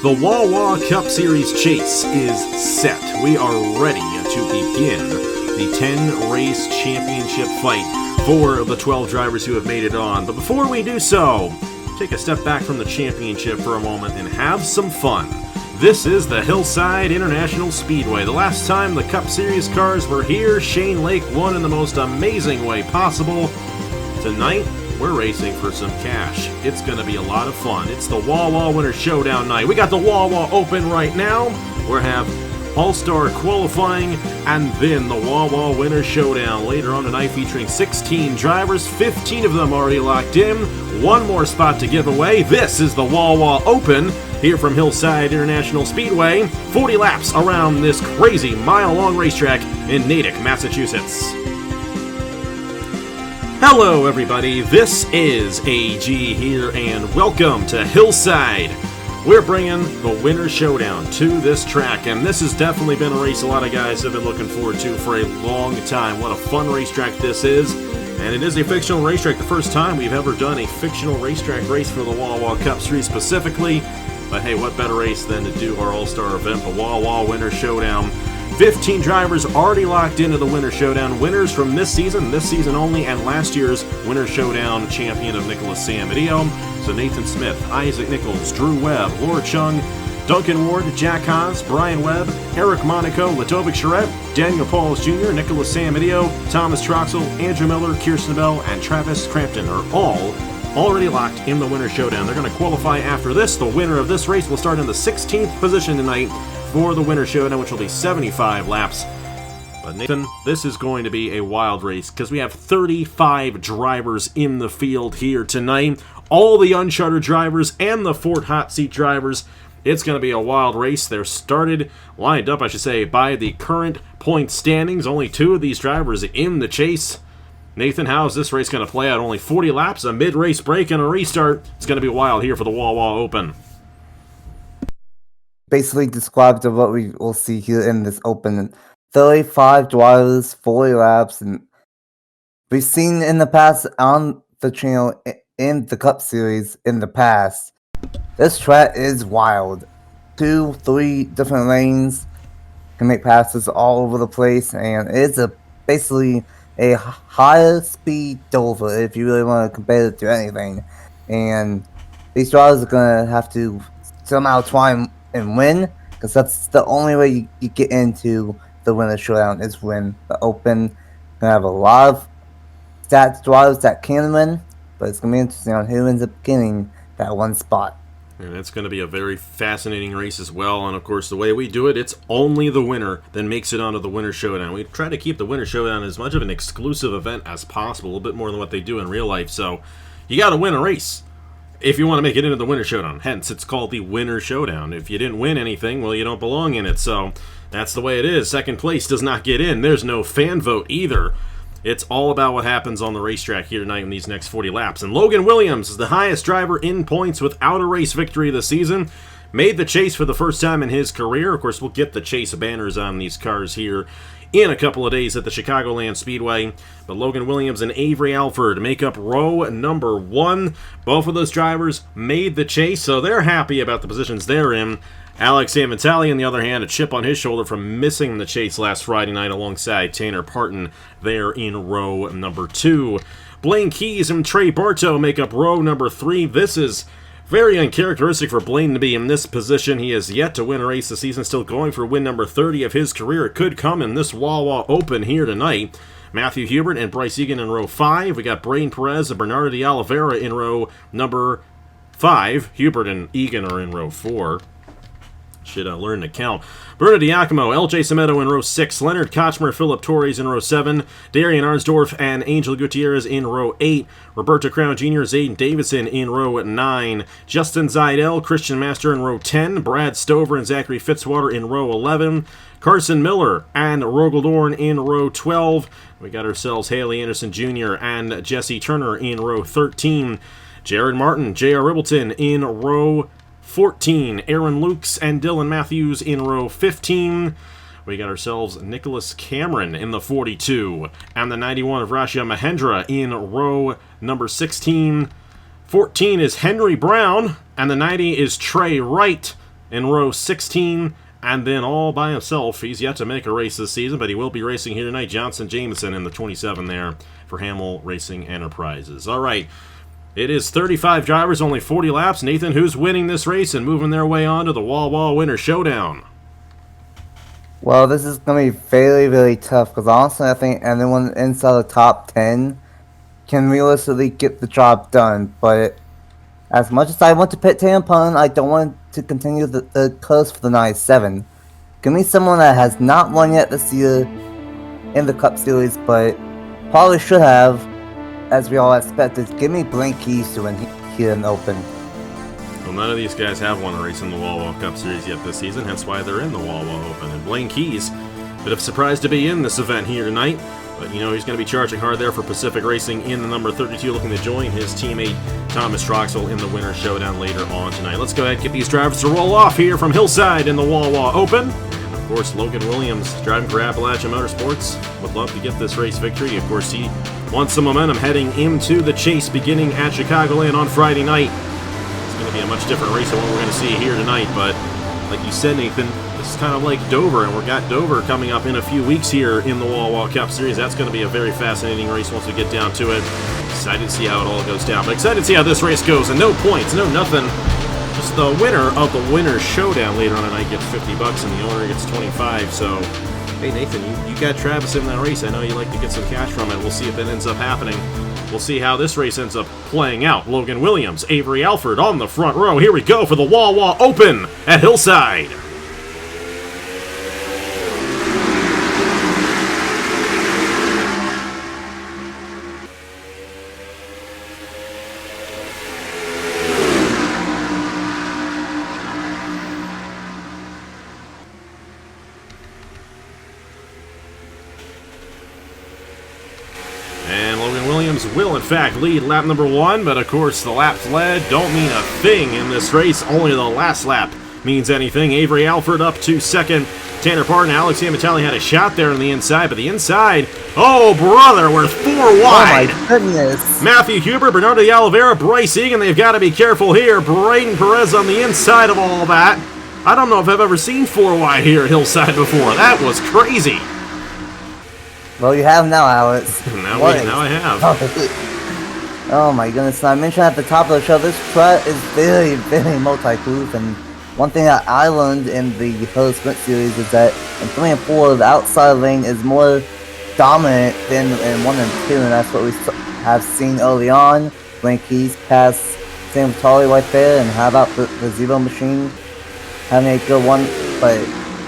The Wawa Cup Series chase is set. We are ready to begin the 10-race championship fight for the 12 drivers who have made it on. But before we do so, take a step back from the championship for a moment and have some fun. This is the Hillside International Speedway. The last time the Cup Series cars were here, Shane Lake won in the most amazing way possible. Tonight, we're racing for some cash. It's going to be a lot of fun. It's the Wawa Winners Showdown night. We got the Wawa Open right now. We have All-Star qualifying and then the Wawa Winners Showdown later on tonight, featuring 16 drivers, 15 of them already locked in. One more spot to give away. This is the Wawa Open here from Hillside International Speedway. 40 laps around this crazy mile-long racetrack in Natick, Massachusetts. Hello everybody, this is AG here and welcome to Hillside. We're bringing the Winners Showdown to this track, and this has definitely been a race a lot of guys have been looking forward to for a long time. What a fun racetrack this is, and it is a fictional racetrack. The first time we've ever done a fictional racetrack race for the Wawa Cup Series specifically, but hey, what better race than to do our All-Star event, the Wawa Winners Showdown. 15 drivers already locked into the Winners Showdown. Winners from this season only, and last year's Winners Showdown champion of Nicolas Samudio. So Nathan Smith, Isaac Nicholls, Drew Webb, Laura Chung, Duncan Ward, Jack Haas, Brian Webb, Eric Monaco, Latovic Charette, Daniel Paulus Jr., Nicolas Samudio, Thomas Troxell, Andrew Miller, Kirsten Bell, and Travis Crampton are all already locked in the Winners Showdown. They're going to qualify after this. The winner of this race will start in the 16th position tonight for the Winners Showdown, which will be 75 laps. But Nathan, this is going to be a wild race because we have 35 drivers in the field here tonight. All the uncharted drivers and the Ford Hot Seat drivers. It's going to be a wild race. They're lined up, by the current point standings. Only two of these drivers in the chase. Nathan, how is this race going to play out? Only 40 laps, a mid-race break, and a restart. It's going to be wild here for the Wawa Open. Basically describes what we will see here in this Open. 35 drivers, 40 laps, and we've seen in the past on the channel in the Cup Series in the past. This track is wild. 2-3 different lanes can make passes all over the place, and it's basically a higher speed Dover if you really want to compare it to anything. And these drivers are going to have to somehow try and win, because that's the only way you get into the Winners Showdown is win the Open. Gonna have a lot of stats drivers that can win, but it's gonna be interesting on who ends up getting that one spot. And it's going to be a very fascinating race as well. And of course, the way we do it, it's only the winner that makes it onto the Winners Showdown. We try to keep the Winners Showdown as much of an exclusive event as possible, a little bit more than what they do in real life. So you got to win a race if you want to make it into the Winners Showdown. Hence, it's called the Winners Showdown. If you didn't win anything, well, you don't belong in it. So that's the way it is. Second place does not get in. There's no fan vote either. It's all about what happens on the racetrack here tonight in these next 40 laps. And Logan Williams is the highest driver in points without a race victory this season. Made the chase for the first time in his career. Of course, we'll get the chase banners on these cars here in a couple of days at the Chicagoland Speedway. But Logan Williams and Avery Alford make up row number 1. Both of those drivers made the chase, so they're happy about the positions they're in. Alex Aventali, on the other hand, a chip on his shoulder from missing the chase last Friday night alongside Tanner Parton there in row number 2. Blaine Keys and Trey Bartow make up row number 3. This is very uncharacteristic for Blaine to be in this position. He has yet to win a race this season, still going for win number 30 of his career. It could come in this Wawa Open here tonight. Matthew Hubert and Bryce Egan in row 5. We got Brain Perez and Bernardo de Oliveira in row number 5. Hubert and Egan are in row 4. Should learn to count. Bruno Diacomo, LJ Semedo in row 6, Leonard Kochmer, Philip Torres in row 7, Darian Arnsdorf and Angel Gutierrez in row 8, Roberto Crown Jr., Zayden Davidson in row 9, Justin Zidell, Christian Master in row 10, Brad Stover and Zachary Fitzwater in row 11, Carson Miller and Rogel Dorn in row 12. We got ourselves Haley Anderson Jr. and Jesse Turner in row 13, Jared Martin, J.R. Ribbleton in row 14, Aaron Lukes and Dylan Matthews in row 15. We got ourselves Nicholas Cameron in the 42, and the 91 of Rashia Mahendra in row number 16. 14 is Henry Brown, and the 90 is Trey Wright in row 16. And then all by himself, he's yet to make a race this season, but he will be racing here tonight. Johnson Jameson in the 27 there for Hamill Racing Enterprises. All right, it is 35 drivers, only 40 laps. Nathan, who's winning this race and moving their way on to the Wawa Winners Showdown? Well, this is going to be very, very tough because honestly, I think anyone inside the top 10 can realistically get the job done. But as much as I want to pit Tampon, I don't want to continue the close for the 97. Give me someone that has not won yet this year in the Cup Series, but probably should have, as we all expected. Give me Blank Keys to win here in the Open. Well, none of these guys have won a race in the Wawa Cup Series yet this season, hence why they're in the Wawa Open. And Blaine Keys, bit of a surprise to be in this event here tonight, but you know he's going to be charging hard there for Pacific Racing in the number 32, looking to join his teammate Thomas Troxell in the Winners Showdown later on tonight. Let's go ahead and get these drivers to roll off here from Hillside in the Wawa Open. And of course, Logan Williams, driving for Appalachian Motorsports, would love to get this race victory. Of course, he wants some momentum heading into the chase beginning at Chicagoland on Friday night. Going to be a much different race than what we're going to see here tonight, but like you said, Nathan, this is kind of like Dover, and we've got Dover coming up in a few weeks here in the Wawa Cup Series. That's going to be a very fascinating race once we get down to it. Excited to see how it all goes down, but excited to see how this race goes, and no points, no nothing. Just the winner of the Winners Showdown later on tonight gets $50, and the owner gets 25. So, hey Nathan, you got Travis in that race. I know you like to get some cash from it. We'll see if that ends up happening. We'll see how this race ends up playing out. Logan Williams, Avery Alford on the front row. Here we go for the Wawa Open at Hillside. And Logan Williams will, in fact, lead lap number 1, but of course the laps led don't mean a thing in this race. Only the last lap means anything. Avery Alford up to second. Tanner Parton, Alex Amatali had a shot there on the inside, but the inside, oh brother, we're 4 wide. Oh my goodness. Matthew Huber, Bernardo de Oliveira, Bryce Egan, they've got to be careful here. Braden Perez on the inside of all that. I don't know if I've ever seen 4 wide here at Hillside before. That was crazy. Well, you have now, Alex. Now I have. Oh my goodness. I mentioned at the top of the show, this track is very, very multi-proof, and one thing that I learned in the Hurdle Sprint Series is that in 3 and 4, the outside lane is more dominant than in 1 and 2, and that's what we have seen early on. Blank Keys past Sam Vitale right there, and how about the Zero Machine having a good one? But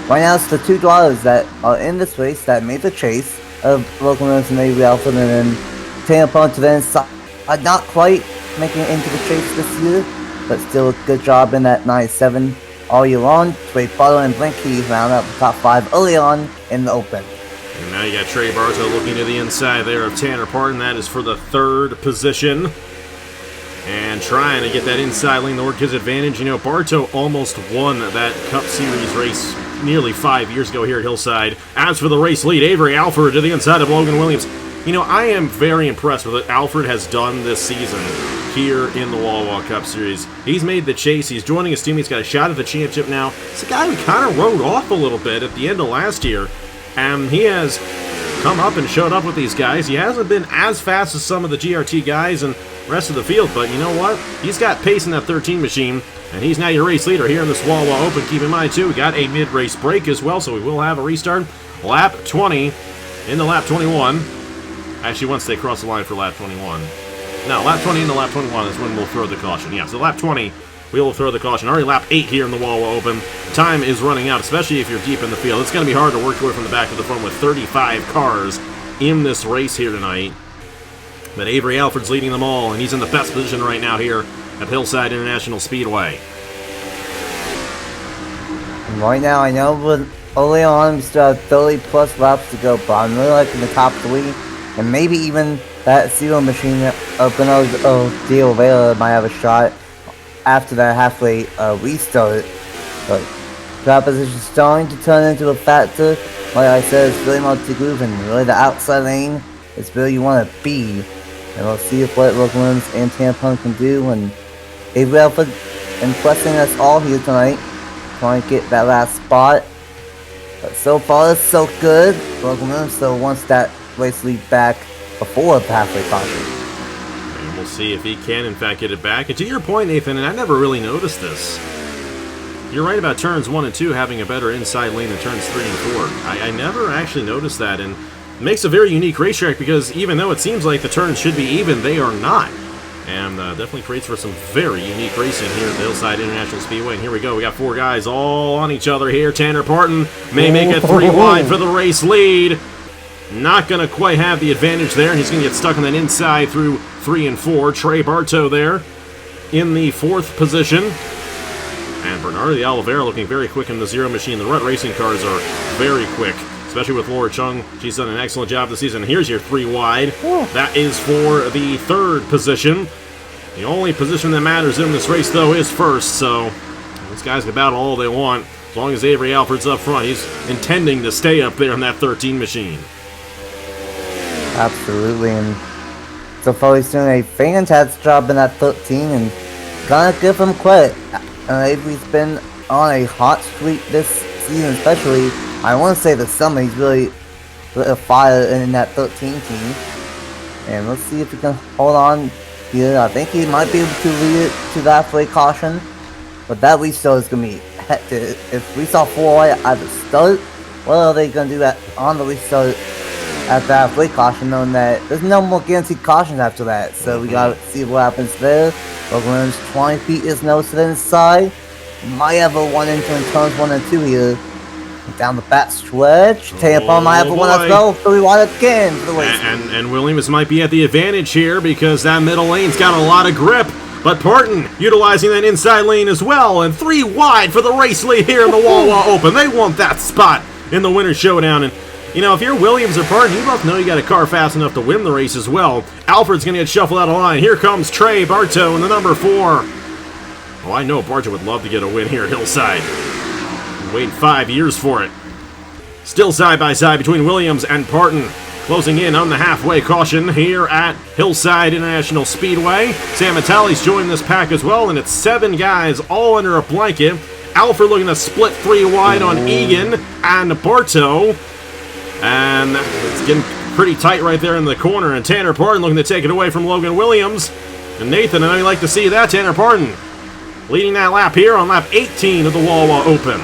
right now, it's the 2 drivers that are in this race that made the chase of Logan Williams and Avery Alford, and then Tampon to the inside. Not quite making it into the chase this year, but still a good job in that 97 all year long. Trey Butler and Blank Keys round up the top 5 early on in the Open. And now you got Trey Barzo looking to the inside there of Tanner Parton. That is for the 3rd position. And trying to get that inside lane to work his advantage. You know, Barto almost won that Cup Series race nearly 5 years ago here at Hillside. As for the race lead, Avery Alford to the inside of Logan Williams. You know, I am very impressed with what Alford has done this season here in the Wawa Cup Series. He's made the chase. He's joining his team. He's got a shot at the championship now. It's a guy who kind of rode off a little bit at the end of last year. And he has come up and showed up with these guys. He hasn't been as fast as some of the GRT guys and rest of the field, but you know what? He's got pace in that 13 machine, and he's now your race leader here in this Wawa Open. Keep in mind, too, we got a mid-race break as well, so we will have a restart. Lap 20 into lap 21. Actually, once they cross the line for lap 21. No, lap 20 into lap 21 is when we'll throw the caution. Yeah, so lap 20, we will throw the caution. Already lap 8 here in the Wawa Open. Time is running out, especially if you're deep in the field. It's going to be hard to work your way from the back to the front with 35 cars in this race here tonight. But Avery Alford's leading them all, and he's in the best position right now here at Hillside International Speedway. Right now, I know early on we still have 30 plus laps to go, but I'm really liking the top 3, and maybe even that Zero Machine of Bernardo de Oliveira might have a shot after that halfway restart. But track position is starting to turn into a factor. Like I said, it's really multi-groove, and really the outside lane is where you want to be. And we'll see if what Logan Williams and Tampon can do. And Avery Alford impressing us all here tonight. trying to get that last spot. But so far, it's so good. Logan Williams still wants that race lead back before the halfway caution. And we'll see if he can, in fact, get it back. And to your point, Nathan, and I never really noticed this, you're right about turns 1 and 2 having a better inside lane than turns 3 and 4. I never actually noticed that, and it makes a very unique racetrack because even though it seems like the turns should be even, they are not. And definitely creates for some very unique racing here at the Hillside International Speedway. And here we go. We got 4 guys all on each other here. Tanner Parton may make it 3 wide for the race lead. Not going to quite have the advantage there. And he's going to get stuck on that inside through 3 and 4. Trey Bartow there in the 4th position. And Bernardo de Oliveira looking very quick in the Zero Machine. The Rut Racing cars are very quick, especially with Laura Chung. She's done an excellent job this season. Here's your 3 wide. That is for the 3rd position. The only position that matters in this race, though, is 1st, so these guys can battle all they want. As long as Avery Alfred's up front, he's intending to stay up there in that 13 machine. Absolutely, and so far he's doing a fantastic job in that 13, and gotta give him credit. Avery's been on a hot streak this season, especially. I want to say the summer, he's really lit a fire in that 13 team. And let's see if he can hold on here. I think he might be able to lead it to the halfway caution. But that restart is going to be hectic. If we saw 4 wide at the start, what are they going to do on the restart at the halfway caution, knowing that there's no more guaranteed cautions after that. So we got to see what happens there. Logan Williams trying to beat his nose to the inside. Might have a 1 into in turns 1 and 2 here. Down the back stretch. Tampa might have a 1 as well. 3 wide again for the race. And Williams might be at the advantage here because that middle lane's got a lot of grip. But Parton utilizing that inside lane as well. And 3 wide for the race lead here in the Wawa Open. They want that spot in the Winners Showdown. And, you know, if you're Williams or Parton, you both know you got a car fast enough to win the race as well. Alfred's going to get shuffled out of line. Here comes Trey Bartow in the number 4. Oh, I know Bartow would love to get a win here at Hillside. Waiting 5 years for it. Still side by side between Williams and Parton. Closing in on the halfway caution here at Hillside International Speedway. Sam Matali's joined this pack as well, and it's 7 guys all under a blanket. Alfred looking to split 3 wide on Egan and Bartow. And it's getting pretty tight right there in the corner, and Tanner Parton looking to take it away from Logan Williams. And Nathan, I know you like to see that, Tanner Parton leading that lap here on lap 18 of the Wawa Open.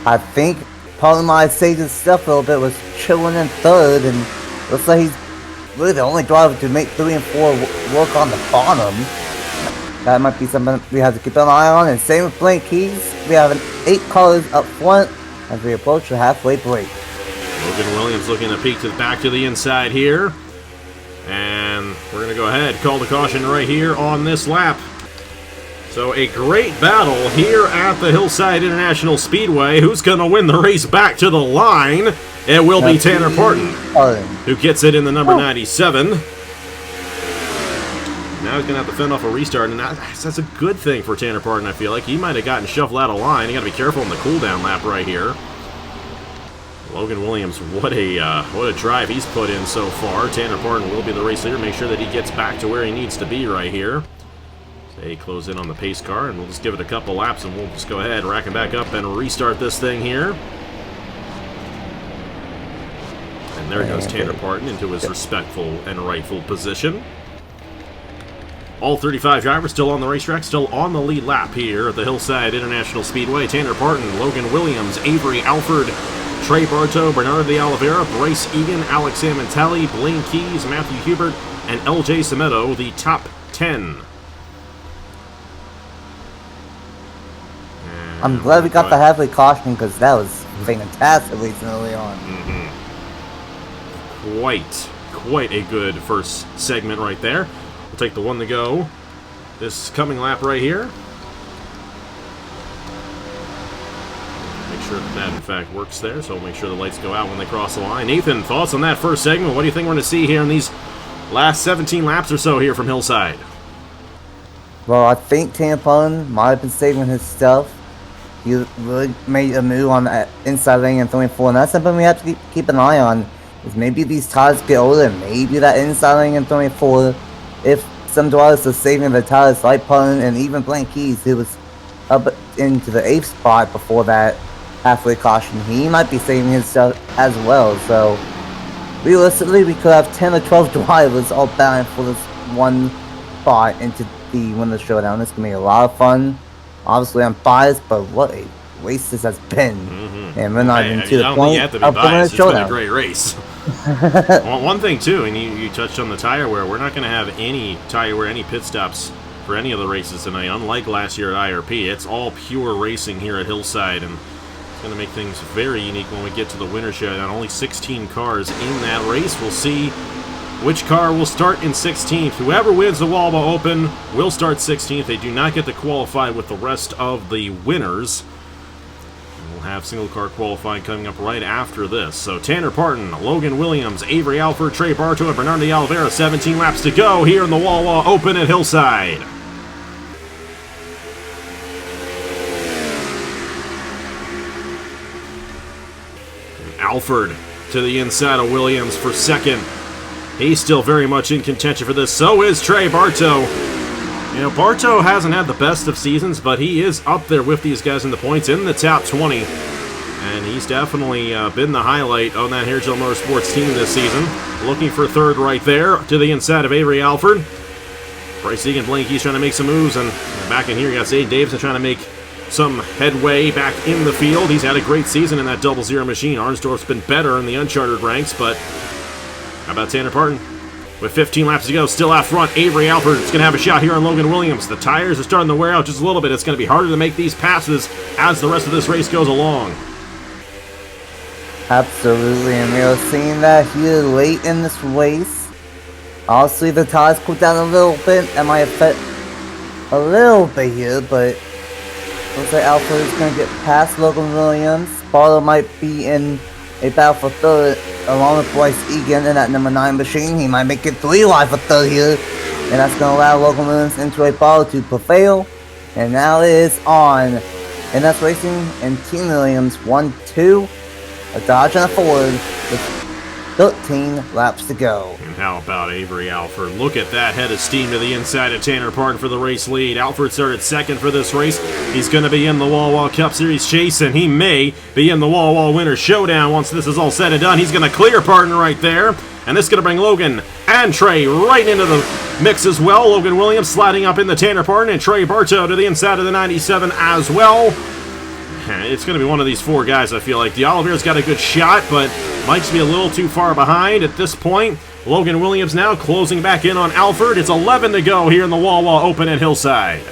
I think Parton might have saved his stuff a little bit, was chilling in 3rd, and looks like he's really the only driver to make 3 and 4 work on the bottom. That might be something we have to keep an eye on. And same with Blake Keys. We have 8 cars up front as we approach the halfway break. Logan Williams looking to peek back to the inside here. And we're going to go ahead, call the caution right here on this lap. So a great battle here at the Hillside International Speedway. Who's going to win the race back to the line? It will be Tanner Parton, who gets it in the number 97. Now he's going to have to fend off a restart, and that's a good thing for Tanner Parton, I feel like. He might have gotten shuffled out of line. You got to be careful in the cooldown lap right here. Logan Williams, what a drive he's put in so far. Tanner Parton will be the race leader. Make sure that he gets back to where he needs to be right here. They close in on the pace car, and we'll just give it a couple laps, and we'll just go ahead, rack it back up, and restart this thing here. And there goes Tanner Parton into his respectful and rightful position. All 35 drivers still on the racetrack, still on the lead lap here at the Hillside International Speedway. Tanner Parton, Logan Williams, Avery Alfred, Trey Bartow, Bernardo de Oliveira, Bryce Egan, Alex Amantali, Blaine Keys, Matthew Hubert, and LJ Semedo, the top 10. I'm glad we got the halfway caution because that was fantastic racing early on. Quite a good first segment right there. We'll take the 1 to go this coming lap right here. Make sure that in fact works there, so we'll make sure the lights go out when they cross the line. Nathan, thoughts on that first segment? What do you think we're going to see here in these last 17 laps or so here from Hillside? Well, I think Tanner Parton might have been saving his stuff. He really made a move on that inside lane in 24, and that's something we have to keep an eye on. Is maybe these tires get older, maybe that inside lane in 24, if some drivers are saving the tires like Parton and even Blaine Keys, who was up into the 8th spot before that halfway caution. He might be saving his stuff as well. So realistically, we could have 10 or 12 drivers all battling for this one spot into the Winners Showdown. This can be a lot of fun. Obviously, I'm biased, but what a race this has been. And we're not even to the point of the Winners Showdown. It's been a great race. One thing, too, and you touched on the tire wear, we're not going to have any tire wear, any pit stops for any of the races tonight. Unlike last year at IRP, it's all pure racing here at Hillside, and it's going to make things very unique when we get to the Winners Showdown. Only 16 cars in that race. We'll see which car will start in 16th. Whoever wins the Wawa Open will start 16th. They do not get to qualify with the rest of the winners. We'll have single car qualifying coming up right after this. So Tanner Parton, Logan Williams, Avery Alford, Trey Bartow, and Bernardo de Oliveira. 17 laps to go here in the Wawa Open at Hillside. Alford to the inside of Williams for second. He's still very much in contention for this. So is Trey Bartow. You know, Bartow hasn't had the best of seasons, but he is up there with these guys in the points in the top 20. And he's definitely been the highlight on that Hairgel Motorsports team this season. Looking for third right there to the inside of Avery Alford. Bryce Egan Blanky's trying to make some moves. And back in here, you got Zane Davidson trying to make some headway back in the field. He's had a great season in that 00 machine. Arnsdorf's been better in the uncharted ranks, but how about Tanner Parton? With 15 laps to go, still out front, Avery Alford is going to have a shot here on Logan Williams. The tires are starting to wear out just a little bit. It's going to be harder to make these passes as the rest of this race goes along. Absolutely, and we are seeing that here late in this race. Obviously, the tires cooled down a little bit. That might affect a little bit here, but looks like Alford is going to get past Logan Williams. Barlow might be in a battle for third along with Bryce Egan in that number 9 machine. He might make it 3 wide for third here, and that's going to allow Logan Williams into a battle to prevail. And now it is on. And that's racing and Team Williams 1-2. A Dodge and a Ford with 13 laps to go. And how about Avery Alford? Look at that head of steam to the inside of Tanner Parton for the race lead. Alford started second for this race. He's going to be in the Wawa Cup Series chase, and he may be in the Wawa Winners Showdown once this is all said and done. He's going to clear Parton right there, and this is going to bring Logan and Trey right into the mix as well. Logan Williams sliding up in the Tanner Parton, and Trey Bartow to the inside of the 97 as well. It's going to be one of these 4 guys, I feel like. De Oliveira's got a good shot, but might just be a little too far behind at this point. Logan Williams now closing back in on Alford. It's 11 to go here in the Wawa Open at Hillside.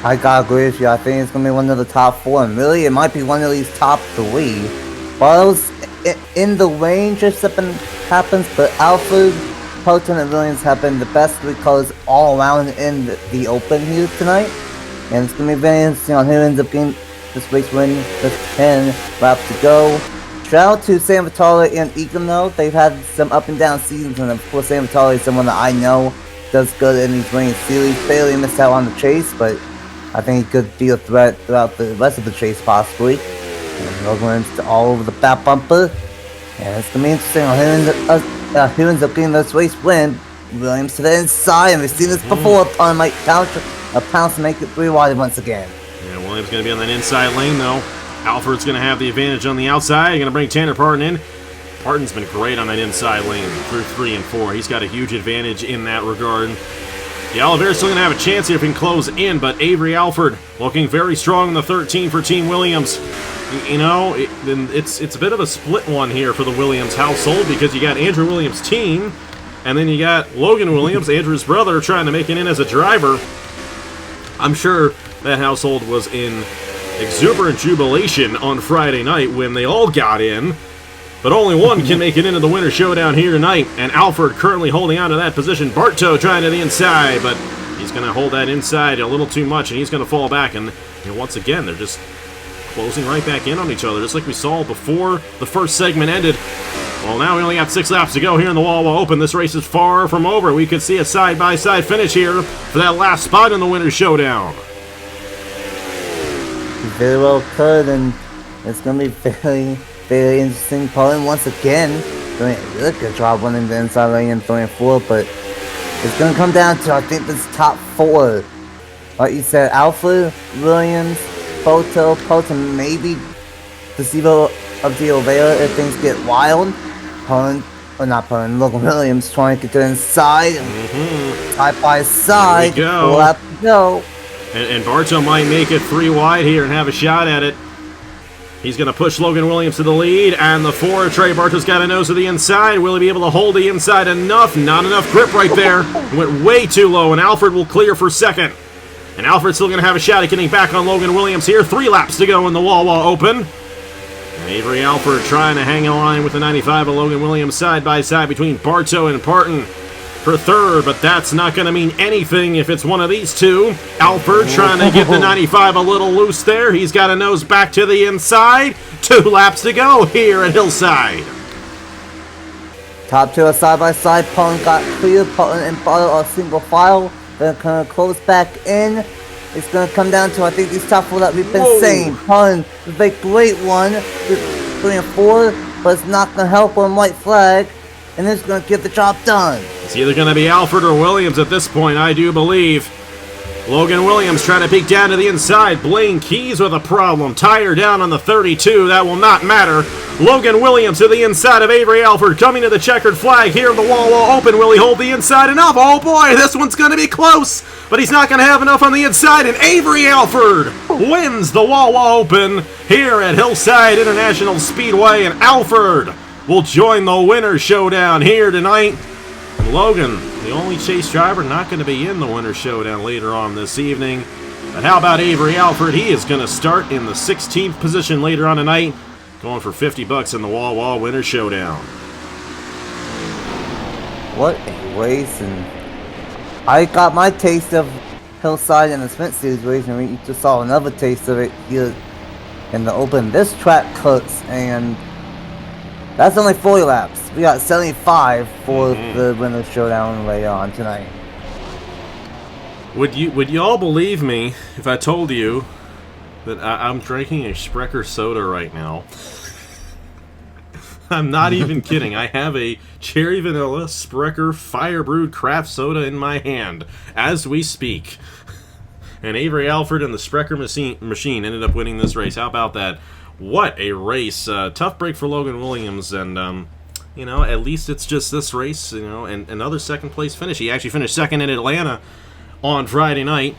I gotta agree with you. I think it's going to be one of the top 4, and really it might be one of these top 3. Barlow's in the range if something happens, but Alford, Parton, and Williams have been the best 3 colors all around in the Open here tonight. And it's going to be very interesting on who ends up getting this race win with 10 laps to go. Shout out to Sam Vitale and Egan though. They've had some up and down seasons, and of course Sam Vitale is someone that I know does good in these winning series. Barely missed out on the chase, but I think he could be a threat throughout the rest of the chase possibly. And Logan Williams all over the back bumper. And it's going to be interesting on who ends up getting this race win. Williams to the inside, and we've seen this before. Parton might pounce to make it 3 wide once again. Yeah, Williams going to be on that inside lane, though. Alford's going to have the advantage on the outside. Going to bring Tanner Parton in. Parton's been great on that inside lane through 3 and 4. He's got a huge advantage in that regard. The Oliveira's still going to have a chance here if he can close in, but Avery Alford looking very strong in the 13 for Team Williams. You know, it's a bit of a split one here for the Williams household, because you got Andrew Williams' team, and then you got Logan Williams, Andrew's brother, trying to make it in as a driver. I'm sure that household was in exuberant jubilation on Friday night when they all got in, but only one can make it into the Winners Showdown here tonight, and Alford currently holding on to that position. Bartow trying to the inside, but he's going to hold that inside a little too much, and he's going to fall back, and once again, they're just closing right back in on each other, just like we saw before the first segment ended. Well, now we only got 6 laps to go here in the Wawa Open. This race is far from over. We could see a side-by-side finish here for that last spot in the Winners Showdown. Very well could, and it's going to be very, very interesting. Parton once again doing a really good job winning the inside lane and 3 and 4, but it's going to come down to, I think, this top 4. Like you said, Alfred, Williams, Poulton, maybe Deceiver of the Overa if things get wild. Logan Williams trying to get to the inside. Side by side. There we go. We'll have to go. And Bartow might make it 3 wide here and have a shot at it. He's going to push Logan Williams to the lead, and the 4, Trey Bartow's got a nose to the inside. Will he be able to hold the inside enough? Not enough grip right there. Went way too low, and Alfred will clear for second. And Alfred's still going to have a shot at getting back on Logan Williams here. 3 laps to go in the Wawa Open. And Avery Alfred trying to hang a line with the 95 of Logan Williams side by side between Bartow and Parton for third, but that's not going to mean anything if it's one of these two. Alfred trying to get the 95 a little loose there. He's got a nose back to the inside. 2 laps to go here at Hillside. Top 2 are side by side. Parton got clear. Parton and Bartow are single file. They're going to close back in. It's going to come down to, I think, these top 4 that we've been saying. Parton with a great one. 3 and 4, but it's not going to help on white flag. And it's going to get the job done. It's either going to be Alfred or Williams at this point, I do believe. Logan Williams trying to peek down to the inside. Blaine Keys with a problem. Tire down on the 32. That will not matter. Logan Williams to the inside of Avery Alfred. Coming to the checkered flag here in the Wawa Open. Will he hold the inside enough? Oh boy, this one's going to be close. But he's not going to have enough on the inside. And Avery Alfred wins the Wawa Open here at Hillside International Speedway. And Alfred will join the Winners Showdown here tonight. And Logan, the only chase driver, not going to be in the Winners Showdown later on this evening. But how about Avery Alfred? He is going to start in the 16th position later on tonight, going for $50 in the Wawa Winners Showdown. What a race, and I got my taste of Hillside in the Sprint Series race, and we just saw another taste of it here in the Open. This track cuts, and that's only 40 laps. We got 75 for the Winners Showdown later on tonight. Would you all believe me if I told you that I'm drinking a Sprecher soda right now? I'm not even kidding. I have a cherry vanilla Sprecher fire brewed craft soda in my hand as we speak. And Avery Alfred and the Sprecher machine ended up winning this race. How about that? What a race. Tough break for Logan Williams, and you know, at least it's just this race, you know, and another second place finish. He actually finished second in Atlanta on Friday night.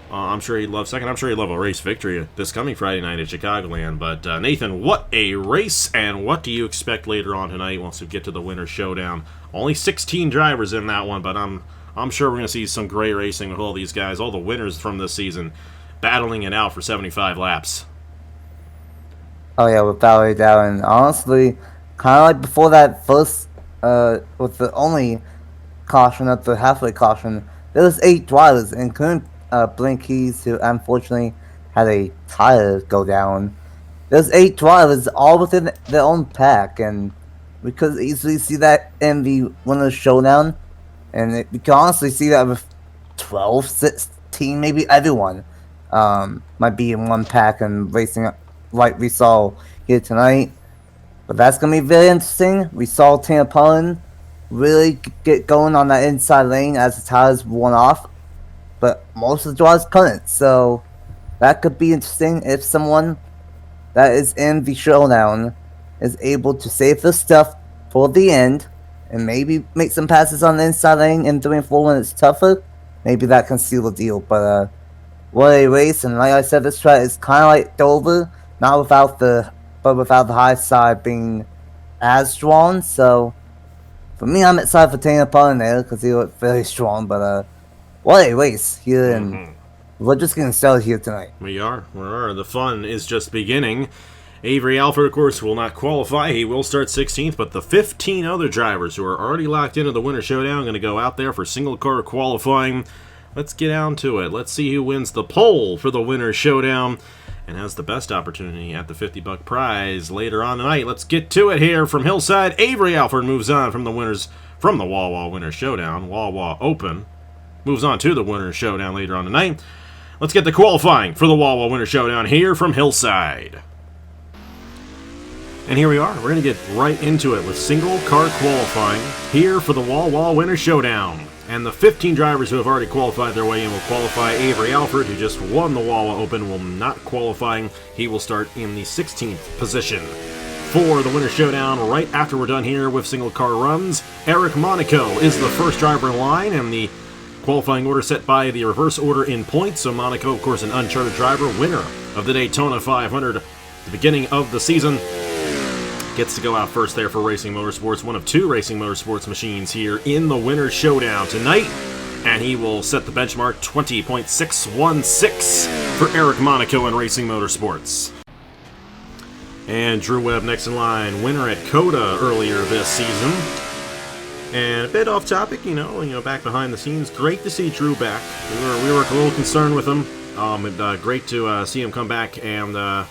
I'm sure he'd love second. I'm sure he'd love a race victory this coming Friday night at Chicagoland. But Nathan, what a race, and what do you expect later on tonight once we get to the Winners Showdown? Only 16 drivers in that one, but I'm sure we're going to see some great racing with all these guys, all the winners from this season, battling it out for 75 laps. Oh yeah, without a doubt, and honestly, kind of like before that first, with the only caution at the halfway caution, there was 8 drivers, including Blaine Keys, who unfortunately had a tire go down. There's 8 drivers, all within their own pack, and we could easily see that in the Winners Showdown, and we can honestly see that with 12, 16, maybe everyone might be in one pack and racing like we saw here tonight. But that's going to be very interesting. We saw Tanner Pullen really get going on that inside lane as the tires worn off, but most of the drivers couldn't. So that could be interesting if someone that is in the showdown is able to save their stuff for the end and maybe make some passes on the inside lane in 3 and 4 when it's tougher. Maybe that can seal the deal. But what a race, and like I said, this track is kind of like Dover, not without the high side being as strong. So for me, I'm excited for Tanner Pullen there because he looked very strong. But what a race here, and we're just getting started here tonight. We are. The fun is just beginning. Avery Alfred, of course, will not qualify. He will start 16th, but the 15 other drivers who are already locked into the Winners Showdown are going to go out there for single car qualifying. Let's get down to it. Let's see who wins the pole for the Winners Showdown and has the best opportunity at the $50 prize later on tonight. Let's get to it here from Hillside. Avery Alfred moves on from the Wawa Winners Showdown. Wawa Open moves on to the Winners Showdown later on tonight. Let's get the qualifying for the Wawa Winners Showdown here from Hillside. And here we are. We're going to get right into it with single car qualifying here for the Wawa Winners Showdown. And the 15 drivers who have already qualified their way in will qualify. Avery Alford, who just won the Wawa Open, will not qualifying. He will start in the 16th position. For the Winner Showdown, right after we're done here with single car runs, Eric Monaco is the first driver in line, and the qualifying order set by the reverse order in points. So Monaco, of course, an uncharted driver, winner of the Daytona 500 at the beginning of the season, gets to go out first there for Racing Motorsports, one of two Racing Motorsports machines here in the Winner Showdown tonight. And he will set the benchmark 20.616 for Eric Monaco in Racing Motorsports. And Drew Webb next in line, winner at COTA earlier this season. And a bit off topic, you know, back behind the scenes, great to see Drew back. We were a little concerned with him. Great to see him come back, and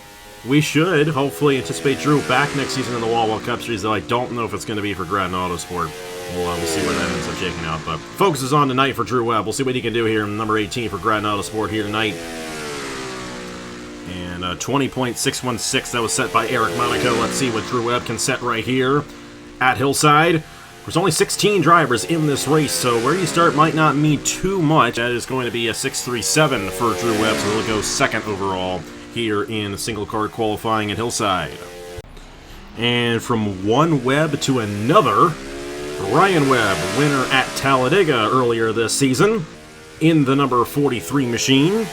we should hopefully anticipate Drew back next season in the Wawa Cup Series, though I don't know if it's going to be for Grattan Autosport. We'll see where that ends up shaking out. But focus is on tonight for Drew Webb. We'll see what he can do here in number 18 for Grattan Autosport here tonight. And 20.616, that was set by Eric Monaco. Let's see what Drew Webb can set right here at Hillside. There's only 16 drivers in this race, so where you start might not mean too much. That is going to be a 6.37 for Drew Webb, so he'll go second overall here in single car qualifying at Hillside. And from one Webb to another, Brian Webb, winner at Talladega earlier this season in the number 43 machine.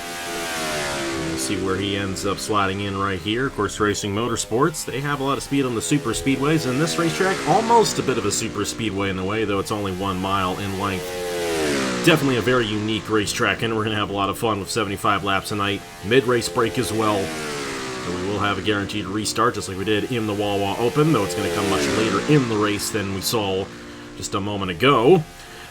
We'll see where he ends up sliding in right here. Of course, Racing Motorsports, they have a lot of speed on the super speedways, and this racetrack, almost a bit of a super speedway in the way, though it's only 1 mile in length. Definitely a very unique racetrack, and we're going to have a lot of fun with 75 laps tonight. Mid-race break as well. So we will have a guaranteed restart, just like we did in the Wawa Open, though it's going to come much later in the race than we saw just a moment ago.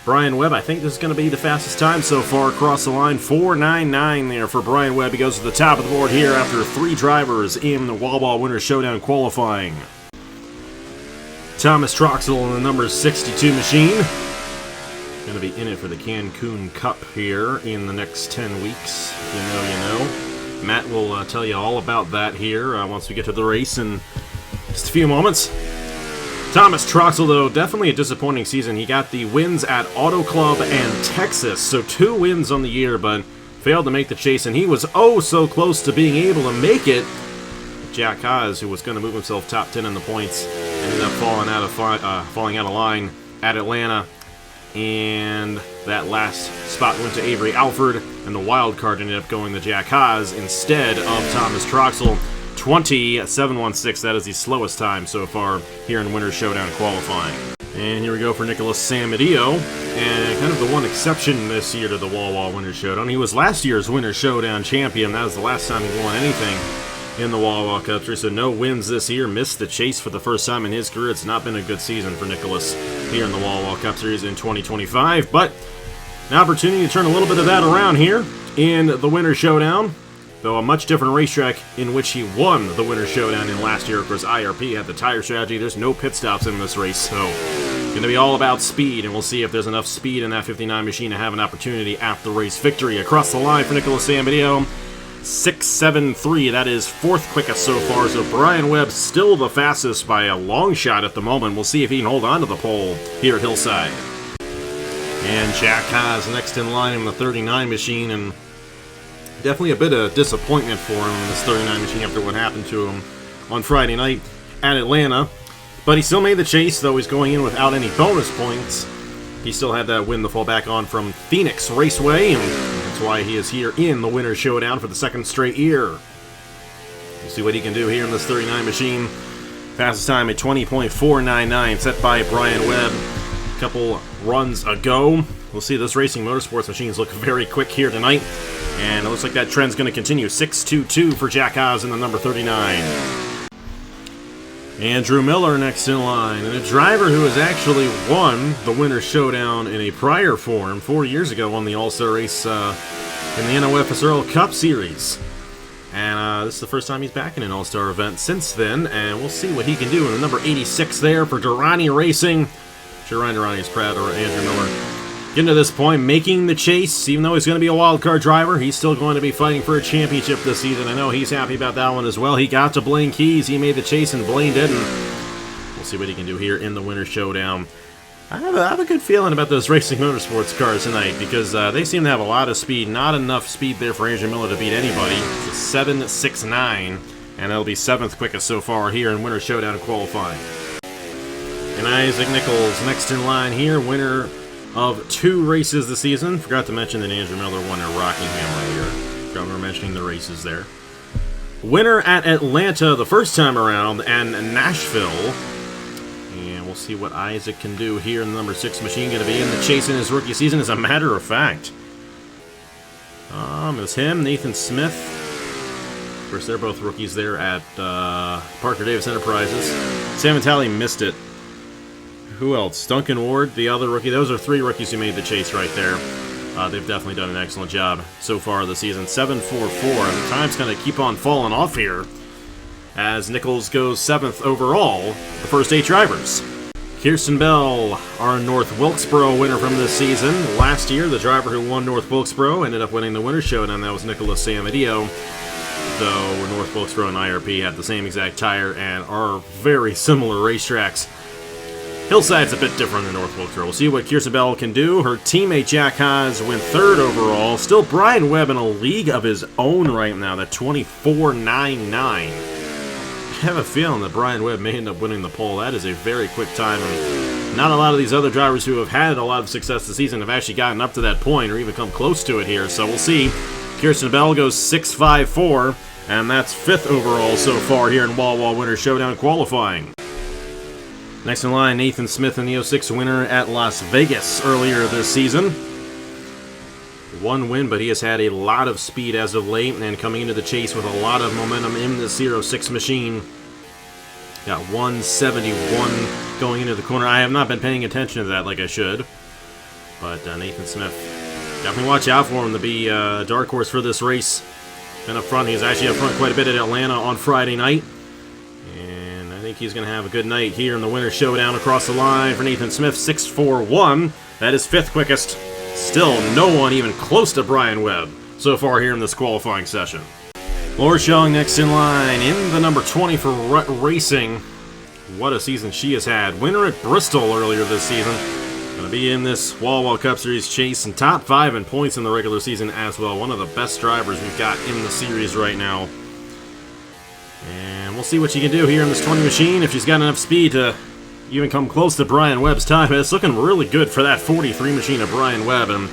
Brian Webb, I think this is going to be the fastest time so far across the line. 4.99 there for Brian Webb. He goes to the top of the board here after 3 drivers in the Wawa Winners Showdown qualifying. Thomas Troxell in the number 62 machine. Going to be in it for the Cancun Cup here in the next 10 weeks. If you know, you know. Matt will tell you all about that here once we get to the race in just a few moments. Thomas Troxell, though, definitely a disappointing season. He got the wins at Auto Club and Texas, so 2 wins on the year, but failed to make the chase, and he was oh so close to being able to make it. Jack Haas, who was going to move himself top 10 in the points, ended up falling out of line at Atlanta, and that last spot went to Avery Alford, and the wild card ended up going to Jack Haas instead of Thomas Troxell. 20.716, that is the slowest time so far here in Winner's Showdown qualifying. And here we go for Nicolas Samudio, and kind of the one exception this year to the Wawa Winners Showdown. He was last year's Winners Showdown champion. That was the last time he won anything in the Wawa Cup Series, so no wins this year. Missed the chase for the first time in his career. It's not been a good season for Nicolas here in the Wawa Cup Series in 2025, but an opportunity to turn a little bit of that around here in the Winners Showdown. Though a much different racetrack in which he won the Winner's Showdown in last year. Of course, IRP had the tire strategy. There's no pit stops in this race, so it's going to be all about speed, and we'll see if there's enough speed in that 59 machine to have an opportunity at the race victory. Across the line for Nicolas Samudio, 6.73. That is 4th quickest so far, so Brian Webb still the fastest by a long shot at the moment. We'll see if he can hold on to the pole here at Hillside. And Jack Haas next in line in the 39 machine, and definitely a bit of disappointment for him in this 39 machine after what happened to him on Friday night at Atlanta. But he still made the chase, though he's going in without any bonus points. He still had that win to fall back on from Phoenix Raceway, and that's why he is here in the Winner's Showdown for the 2nd straight year. We'll see what he can do here in this 39 machine. Fastest time at 20.499, set by Brian Webb a couple runs ago. We'll see those Racing Motorsports machines look very quick here tonight. And it looks like that trend's going to continue. 6.22 for Jack Haas in the number 39. Andrew Miller next in line. And a driver who has actually won the Winner's Showdown in a prior form 4 years ago on the All-Star race in the NOFS Earl Cup Series. And this is the first time he's back in an All-Star event since then. And we'll see what he can do in the number 86 there for Durrani Racing. I'm sure Ryan Durrani is proud of Andrew Miller. Getting to this point, making the chase, even though he's going to be a wildcard driver, he's still going to be fighting for a championship this season. I know he's happy about that one as well. He got to Blaine Keys, he made the chase, and Blaine didn't. We'll see what he can do here in the Winner's Showdown. I have a good feeling about those Racing Motorsports cars tonight because they seem to have a lot of speed. Not enough speed there for Andrew Miller to beat anybody. It's a 7.69, and that'll be 7th quickest so far here in Winner Showdown qualifying. And Isaac Nicholls next in line here, winner of 2 races this season. Forgot to mention that Andrew Miller won at Rockingham right here. Forgot we were mentioning the races there. Winner at Atlanta the first time around, and Nashville. And we'll see what Isaac can do here in the number 6 machine. Going to be in the chase in his rookie season, as a matter of fact. It was him, Nathan Smith. Of course, they're both rookies there at Parker Davis Enterprises. Sam Vitale missed it. Who else? Duncan Ward, the other rookie. Those are 3 rookies who made the chase right there. They've definitely done an excellent job so far this season. 7.44, and the time's going to keep on falling off here as Nicholls goes 7th overall, the first 8 drivers. Kirsten Bell, our North Wilkesboro winner from this season. Last year, the driver who won North Wilkesboro ended up winning the Winners Showdown. That was Nicolas Samudio, though North Wilkesboro and IRP have the same exact tire and are very similar racetracks. Hillside's a bit different than North Wilkesboro. We'll see what Kirsten Bell can do. Her teammate Jack Haas went 3rd overall. Still Brian Webb in a league of his own right now, that 24.99. I have a feeling that Brian Webb may end up winning the pole. That is a very quick time. And not a lot of these other drivers who have had a lot of success this season have actually gotten up to that point or even come close to it here. So we'll see. Kirsten Bell goes 6.54, and that's 5th overall so far here in Wawa Winners Showdown qualifying. Next in line, Nathan Smith in the 06 winner at Las Vegas earlier this season. 1 win, but he has had a lot of speed as of late, and coming into the chase with a lot of momentum in this 06 machine. Got 171 going into the corner. I have not been paying attention to that like I should, but Nathan Smith, definitely watch out for him to be a dark horse for this race. Been up front. He's actually up front quite a bit at Atlanta on Friday night. I think he's going to have a good night here in the Winners Showdown. Across the line for Nathan Smith, 6.41. That is 5th quickest. Still no one even close to Brian Webb so far here in this qualifying session. Laura Chung next in line in the number 20 for Rut Racing. What a season she has had. Winner at Bristol earlier this season. Going to be in this Wawa Cup Series chase and top 5 in points in the regular season as well. One of the best drivers we've got in the series right now. And we'll see what she can do here in this 20 machine, if she's got enough speed to even come close to Brian Webb's time. It's looking really good for that 43 machine of Brian Webb, and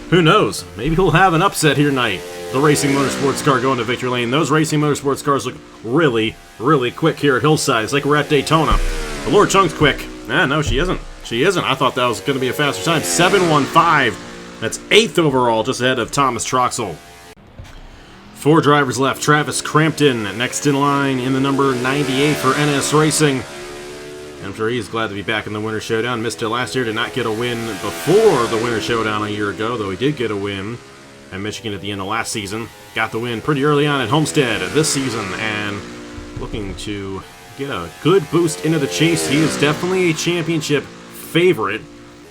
who knows, maybe he'll have an upset here tonight. The Racing Motorsports car going to victory lane. Those Racing Motorsports cars look really, really quick here at Hillside. It's like we're at Daytona. But Laura Chung's quick. No, she isn't. She isn't. I thought that was going to be a faster time. 7.15. That's 8th overall, just ahead of Thomas Troxell. 4 drivers left. Travis Crampton next in line in the number 98 for NS Racing. I'm sure he's glad to be back in the Winners Showdown. Missed it last year, did not get a win before the Winners Showdown a year ago, though he did get a win at Michigan at the end of last season. Got the win pretty early on at Homestead this season, and looking to get a good boost into the chase. He is definitely a championship favorite.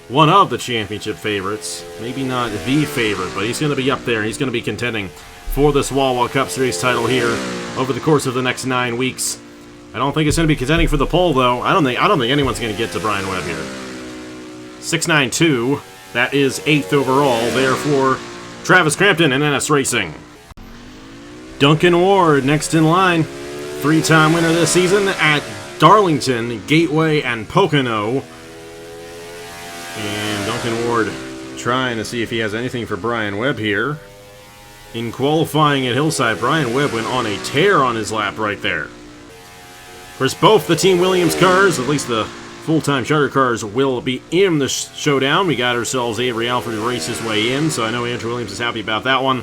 One of the championship favorites. Maybe not the favorite, but he's going to be up there. He's going to be contending for this Wawa Cup Series title here over the course of the next 9 weeks. I don't think it's going to be contending for the pole, though. I don't think anyone's going to get to Brian Webb here. 6.92. That is 8th overall there for Travis Crampton and NS Racing. Duncan Ward next in line. 3-time winner this season at Darlington, Gateway, and Pocono. And Duncan Ward trying to see if he has anything for Brian Webb here. In qualifying at Hillside, Brian Webb went on a tear on his lap right there. Of course, both the Team Williams cars, at least the full-time charter cars, will be in the showdown. We got ourselves Avery Alford to race his way in, so I know Andrew Williams is happy about that one.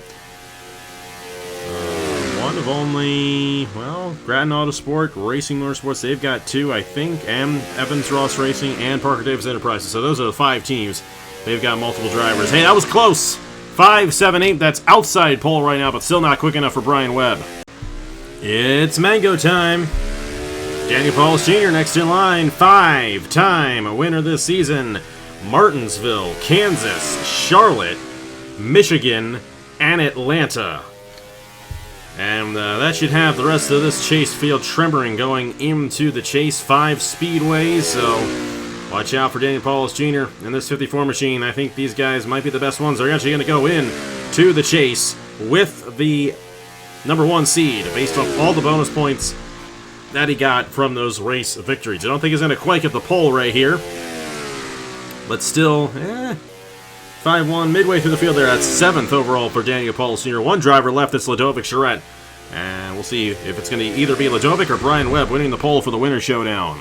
One of only, well, Grattan Autosport, Racing Motorsports, they've got 2, I think, and Evans Ross Racing and Parker Davis Enterprises. So those are the 5 teams. They've got multiple drivers. Hey, that was close! 5.78, that's outside pole right now, but still not quick enough for Brian Webb. It's mango time. Daniel Paulus Jr. next in line, 5-time winner this season. Martinsville, Kansas, Charlotte, Michigan, and Atlanta. And that should have the rest of this chase field trembling going into the chase. 5 speedways, so Watch out for Daniel Paulus Jr. and this 54 machine. I think these guys might be the best ones. They're actually going to go in to the chase with the #1 seed based off all the bonus points that he got from those race victories. I don't think he's going to quite get the pole right here. But still, 5-1 midway through the field there. That's 7th overall for Daniel Paulus Jr. One driver left. It's Charette. And we'll see if it's going to either be or Brian Webb winning the pole for the Winners Showdown.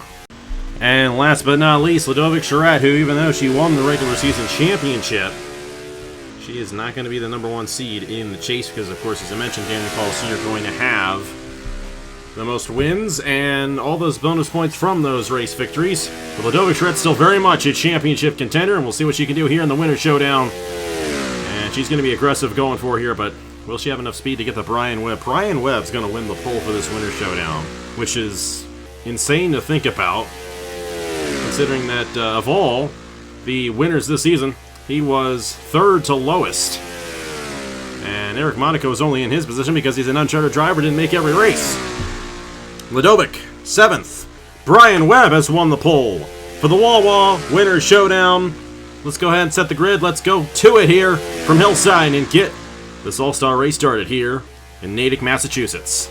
And last but not least, Charette, who even though she won the regular season championship, she is not going to be the #1 seed in the chase because, of course, as I mentioned, Daniel Paulus Jr. going to have the most wins and all those bonus points from those race victories. But Charette's still very much a championship contender, and we'll see what she can do here in the Winners Showdown. And she's going to be aggressive going for here, but will she have enough speed to get the Brian Webb? Brian Webb's going to win the pole for this Winners Showdown, which is insane to think about, considering that of all the winners this season, he was 3rd to lowest. And Eric Monaco is only in his position because he's an uncharted driver, didn't make every race. 7th. Brian Webb has won the pole for the Wawa Winners Showdown. Let's go ahead and set the grid. Let's go to it here from Hillside and get this all-star race started here in Natick, Massachusetts.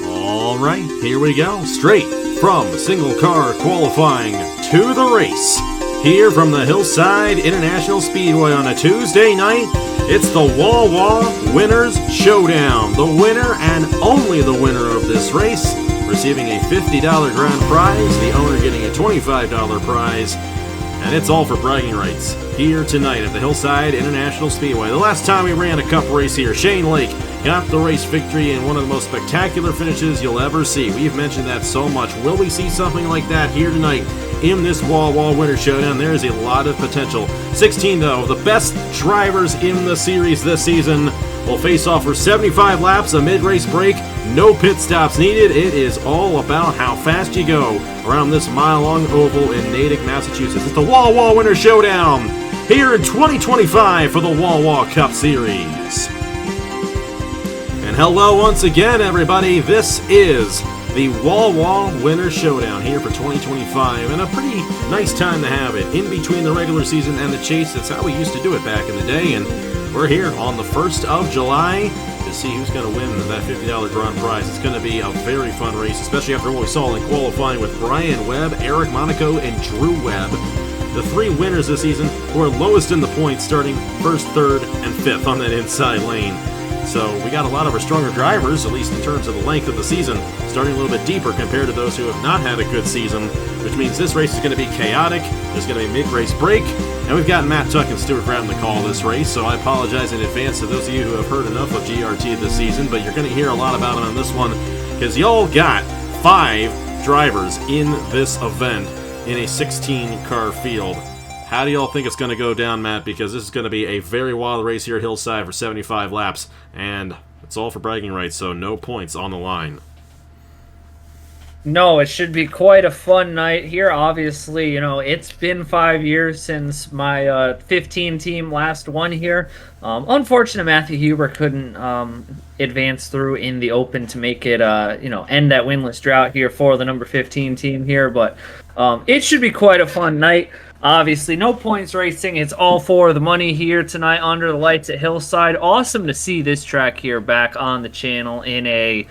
All right, here we go. Straight from single car qualifying to the race. Here from the Hillside International Speedway on a Tuesday night, it's the Wawa Winners Showdown. The winner and only the winner of this race receiving a $50 grand prize, the owner getting a $25 prize, and it's all for bragging rights here tonight at the Hillside International Speedway. The last time we ran a cup race here, Shane Lake got the race victory in one of the most spectacular finishes you'll ever see. We've mentioned that so much. Will we see something like that here tonight in this Wawa Winners Showdown? There is a lot of potential. 16, though, the best drivers in the series this season will face off for 75 laps, a mid-race break, no pit stops needed. It is all about how fast you go around this mile-long oval in Natick, Massachusetts. It's the Wawa Winners Showdown here in 2025 for the Wawa Cup Series. And hello once again, everybody. This is the Wawa Winners Showdown here for 2025, and a pretty nice time to have it in between the regular season and the chase. That's how we used to do it back in the day, and we're here on the 1st of July to see who's going to win that $50 grand prize. It's going to be a very fun race, especially after what we saw in qualifying with Brian Webb, Eric Monaco, and Drew Webb. The 3 winners this season who are lowest in the points, starting 1st, 3rd, and 5th on that inside lane. So we got a lot of our stronger drivers, at least in terms of the length of the season, starting a little bit deeper compared to those who have not had a good season, which means this race is going to be chaotic. There's going to be a mid-race break, and we've got Matt Tuck and Stuart grabbing the call this race, so I apologize in advance to those of you who have heard enough of GRT this season, but you're going to hear a lot about it on this one, because y'all got 5 drivers in this event in a 16-car field. How do y'all think it's going to go down, Matt? Because this is going to be a very wild race here at Hillside for 75 laps, and it's all for bragging rights, so no points on the line. No, it should be quite a fun night here. Obviously, you know, it's been 5 years since my 15 team last won here. Unfortunate Matthew Huber couldn't advance through in the Open to make it, end that winless drought here for the number 15 team here. But it should be quite a fun night. Obviously, no points racing. It's all for the money here tonight under the lights at Hillside. Awesome to see this track here back on the channel in a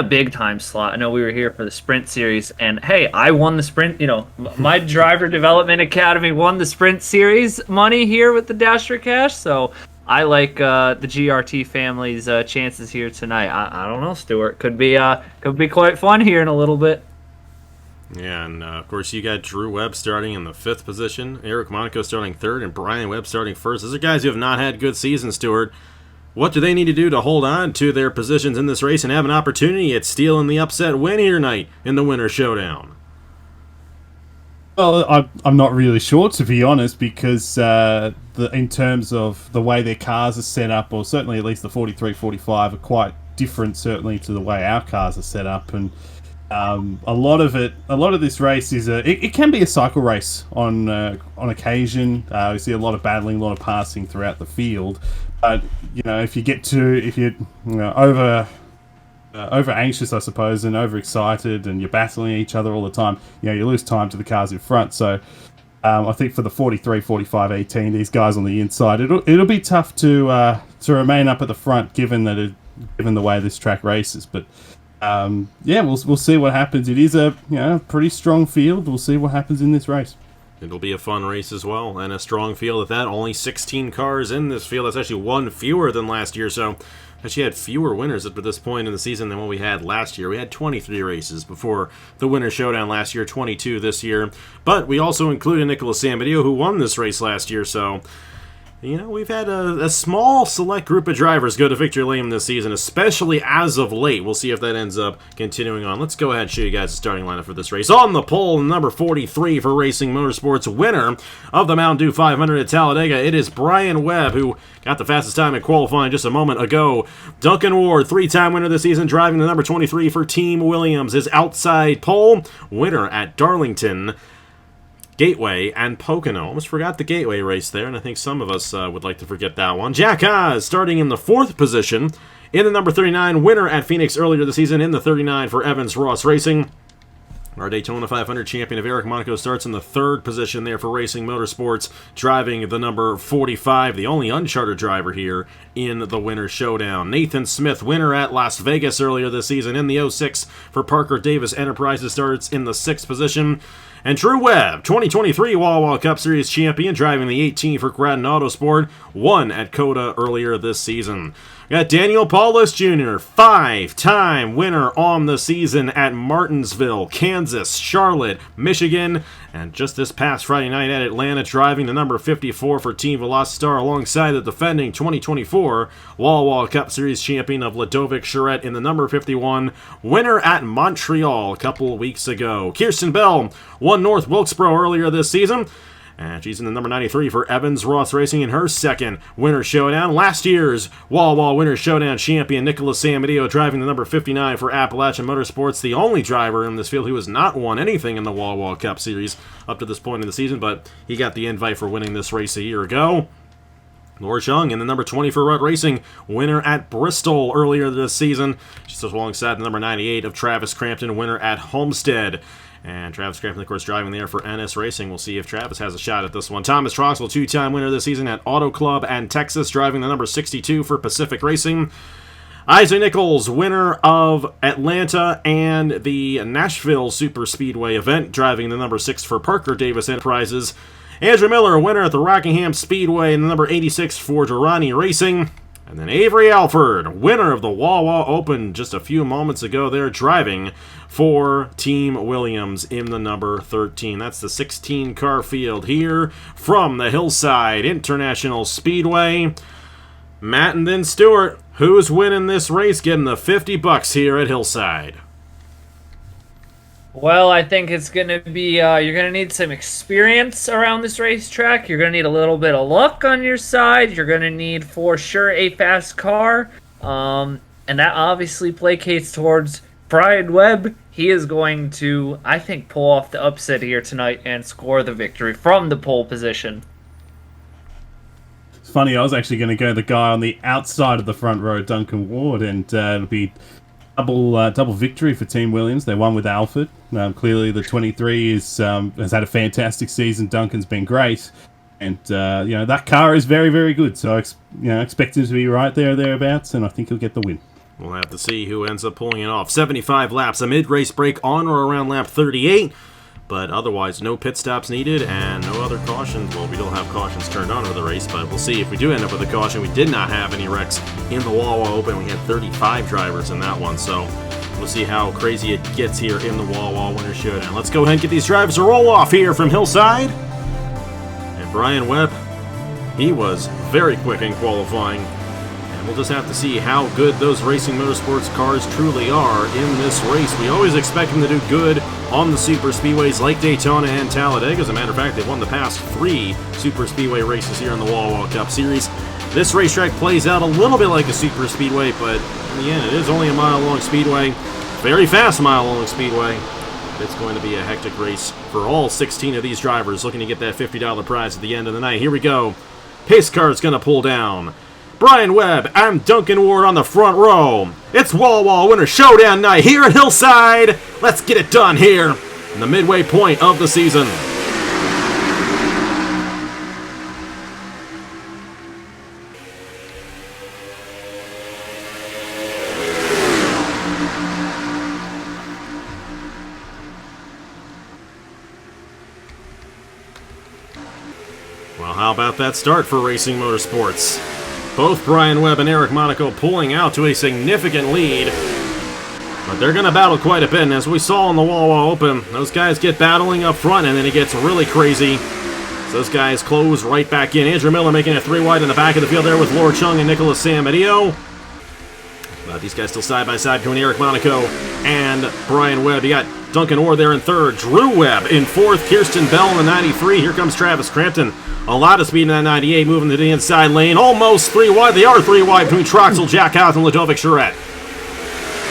big time slot. I know we were here for the Sprint Series, and hey, I won the Sprint. You know, my Driver Development Academy won the Sprint Series money here with the Dasher Cash. So I like the GRT family's chances here tonight. I don't know, Stuart. Could be quite fun here in a little bit. Yeah, and of course you got Drew Webb starting in the 5th position, Eric Monaco starting 3rd, and Brian Webb starting 1st. Those are guys who have not had good seasons, Stuart. What do they need to do to hold on to their positions in this race and have an opportunity at stealing the upset win here tonight in the Winners Showdown? Well, I'm not really sure, to be honest, because in terms of the way their cars are set up, or certainly at least the 43, 45 are quite different, certainly to the way our cars are set up, and a lot of this race is it can be a cycle race on occasion. We see a lot of battling, a lot of passing throughout the field. But if you get to over over anxious, I suppose, and over excited, and you're battling each other all the time. You lose time to the cars in front. So I think for the 43, 45, 18, these guys on the inside, it'll be tough to remain up at the front, given the way this track races. But we'll see what happens. It is a pretty strong field. We'll see what happens in this race. It'll be a fun race as well, and a strong field at that. Only 16 cars in this field. That's actually one fewer than last year, so actually had fewer winners at this point in the season than what we had last year. We had 23 races before the Winners Showdown last year, 22 this year. But we also included Nicolas Samudio, who won this race last year, so we've had a small select group of drivers go to victory lane this season, especially as of late. We'll see if that ends up continuing on. Let's go ahead and show you guys the starting lineup for this race. On the pole, number 43 for Racing Motorsports, winner of the Mountain Dew 500 at Talladega, it is Brian Webb, who got the fastest time in qualifying just a moment ago. Duncan Ward, three-time winner this season, driving the number 23 for Team Williams, is outside pole, winner at Darlington, Gateway, and Pocono. Almost forgot the Gateway race there, and I think some of us would like to forget that one. Jack Haas starting in the 4th position in the number 39, winner at Phoenix earlier this season in the 39 for Evans Ross Racing. Our Daytona 500 champion of Eric Monaco starts in the 3rd position there for Racing Motorsports, driving the number 45, the only uncharted driver here in the Winners Showdown. Nathan Smith, winner at Las Vegas earlier this season in the 06 for Parker Davis Enterprises, starts in the 6th position. And Drew Webb, 2023 Wawa Cup Series champion, driving the 18 for Crampton Autosport, won at COTA earlier this season. We got Daniel Paulus Jr., 5-time winner on the season at Martinsville, Kansas, Charlotte, Michigan, and just this past Friday night at Atlanta, driving the number 54 for Team Velocitar alongside the defending 2024 Wawa Cup Series champion of Ludovic Charette in the number 51, winner at Montreal a couple of weeks ago. Kirsten Bell won North Wilkesboro earlier this season, and she's in the number 93 for Evans Ross Racing in her 2nd Winners Showdown. Last year's Wawa Winners Showdown champion Nicolas Samudio driving the number 59 for Appalachian Motorsports, the only driver in this field who has not won anything in the Wawa Cup Series up to this point in the season, but he got the invite for winning this race a year ago. Chung in the number 20 for Rudd Racing, winner at Bristol earlier this season. She's alongside the number 98 of Travis Crampton, winner at Homestead. And Travis Crampton, of course, driving there for NS Racing. We'll see if Travis has a shot at this one. Thomas Troxell, 2-time winner this season at Auto Club and Texas, driving the number 62 for Pacific Racing. Isaac Nicholls, winner of Atlanta and the Nashville Super Speedway event, driving the number 6 for Parker Davis Enterprises. Andrew Miller, winner at the Rockingham Speedway in the number 86 for Durrani Racing. And then Avery Alford, winner of the Wawa Open just a few moments ago there, driving for Team Williams in the number 13. That's the 16-car field here from the Hillside International Speedway. Matt and then Stuart, who's winning this race, getting the $50 here at Hillside? Well, I think it's going to be, you're going to need some experience around this racetrack. You're going to need a little bit of luck on your side. You're going to need, for sure, a fast car. And that obviously placates towards Brian Webb. He is going to, I think, pull off the upset here tonight and score the victory from the pole position. It's funny, I was actually going to go the guy on the outside of the front row, Duncan Ward, and it'll be double victory for Team Williams. They won with Alford. Clearly, the 23 has had a fantastic season. Duncan's been great, and that car is very, very good. So expect him to be right thereabouts, and I think he'll get the win. We'll have to see who ends up pulling it off. 75 laps, a mid-race break on or around lap 38. But otherwise, no pit stops needed and no other cautions. Well, we don't have cautions turned on for the race, but we'll see if we do end up with a caution. We did not have any wrecks in the Wawa Open. We had 35 drivers in that one, so we'll see how crazy it gets here in the Wawa Winners Showdown. Let's go ahead and get these drivers to roll off here from Hillside. And Brian Webb, he was very quick in qualifying. And we'll just have to see how good those Racing Motorsports cars truly are in this race. We always expect them to do good on the super speedways like Daytona and Talladega. As a matter of fact, they've won the past 3 super speedway races here in the Wawa Cup Series. This racetrack plays out a little bit like a super speedway, but in the end, it is only a mile-long speedway. Very fast mile-long speedway. It's going to be a hectic race for all 16 of these drivers looking to get that $50 prize at the end of the night. Here we go. Pace car is going to pull down. Brian Webb and Duncan Ward on the front row. It's Wawa Winners Showdown night here at Hillside. Let's get it done here in the midway point of the season. Well, how about that start for Racing Motorsports? Both Brian Webb and Eric Monaco pulling out to a significant lead. But they're going to battle quite a bit, and as we saw in the Wawa Open, those guys get battling up front, and then it gets really crazy. So those guys close right back in. Andrew Miller making it 3 wide in the back of the field there with Chung and Nicolas Samudio. But these guys still side by side between Eric Monaco and Brian Webb. You got Duncan Orr there in third. Drew Webb in fourth. Kirsten Bell in the 93. Here comes Travis Crampton. A lot of speed in that 98, moving to the inside lane. Almost 3 wide. They are 3 wide between Troxell, Jack Haas, and Ludovic Charette.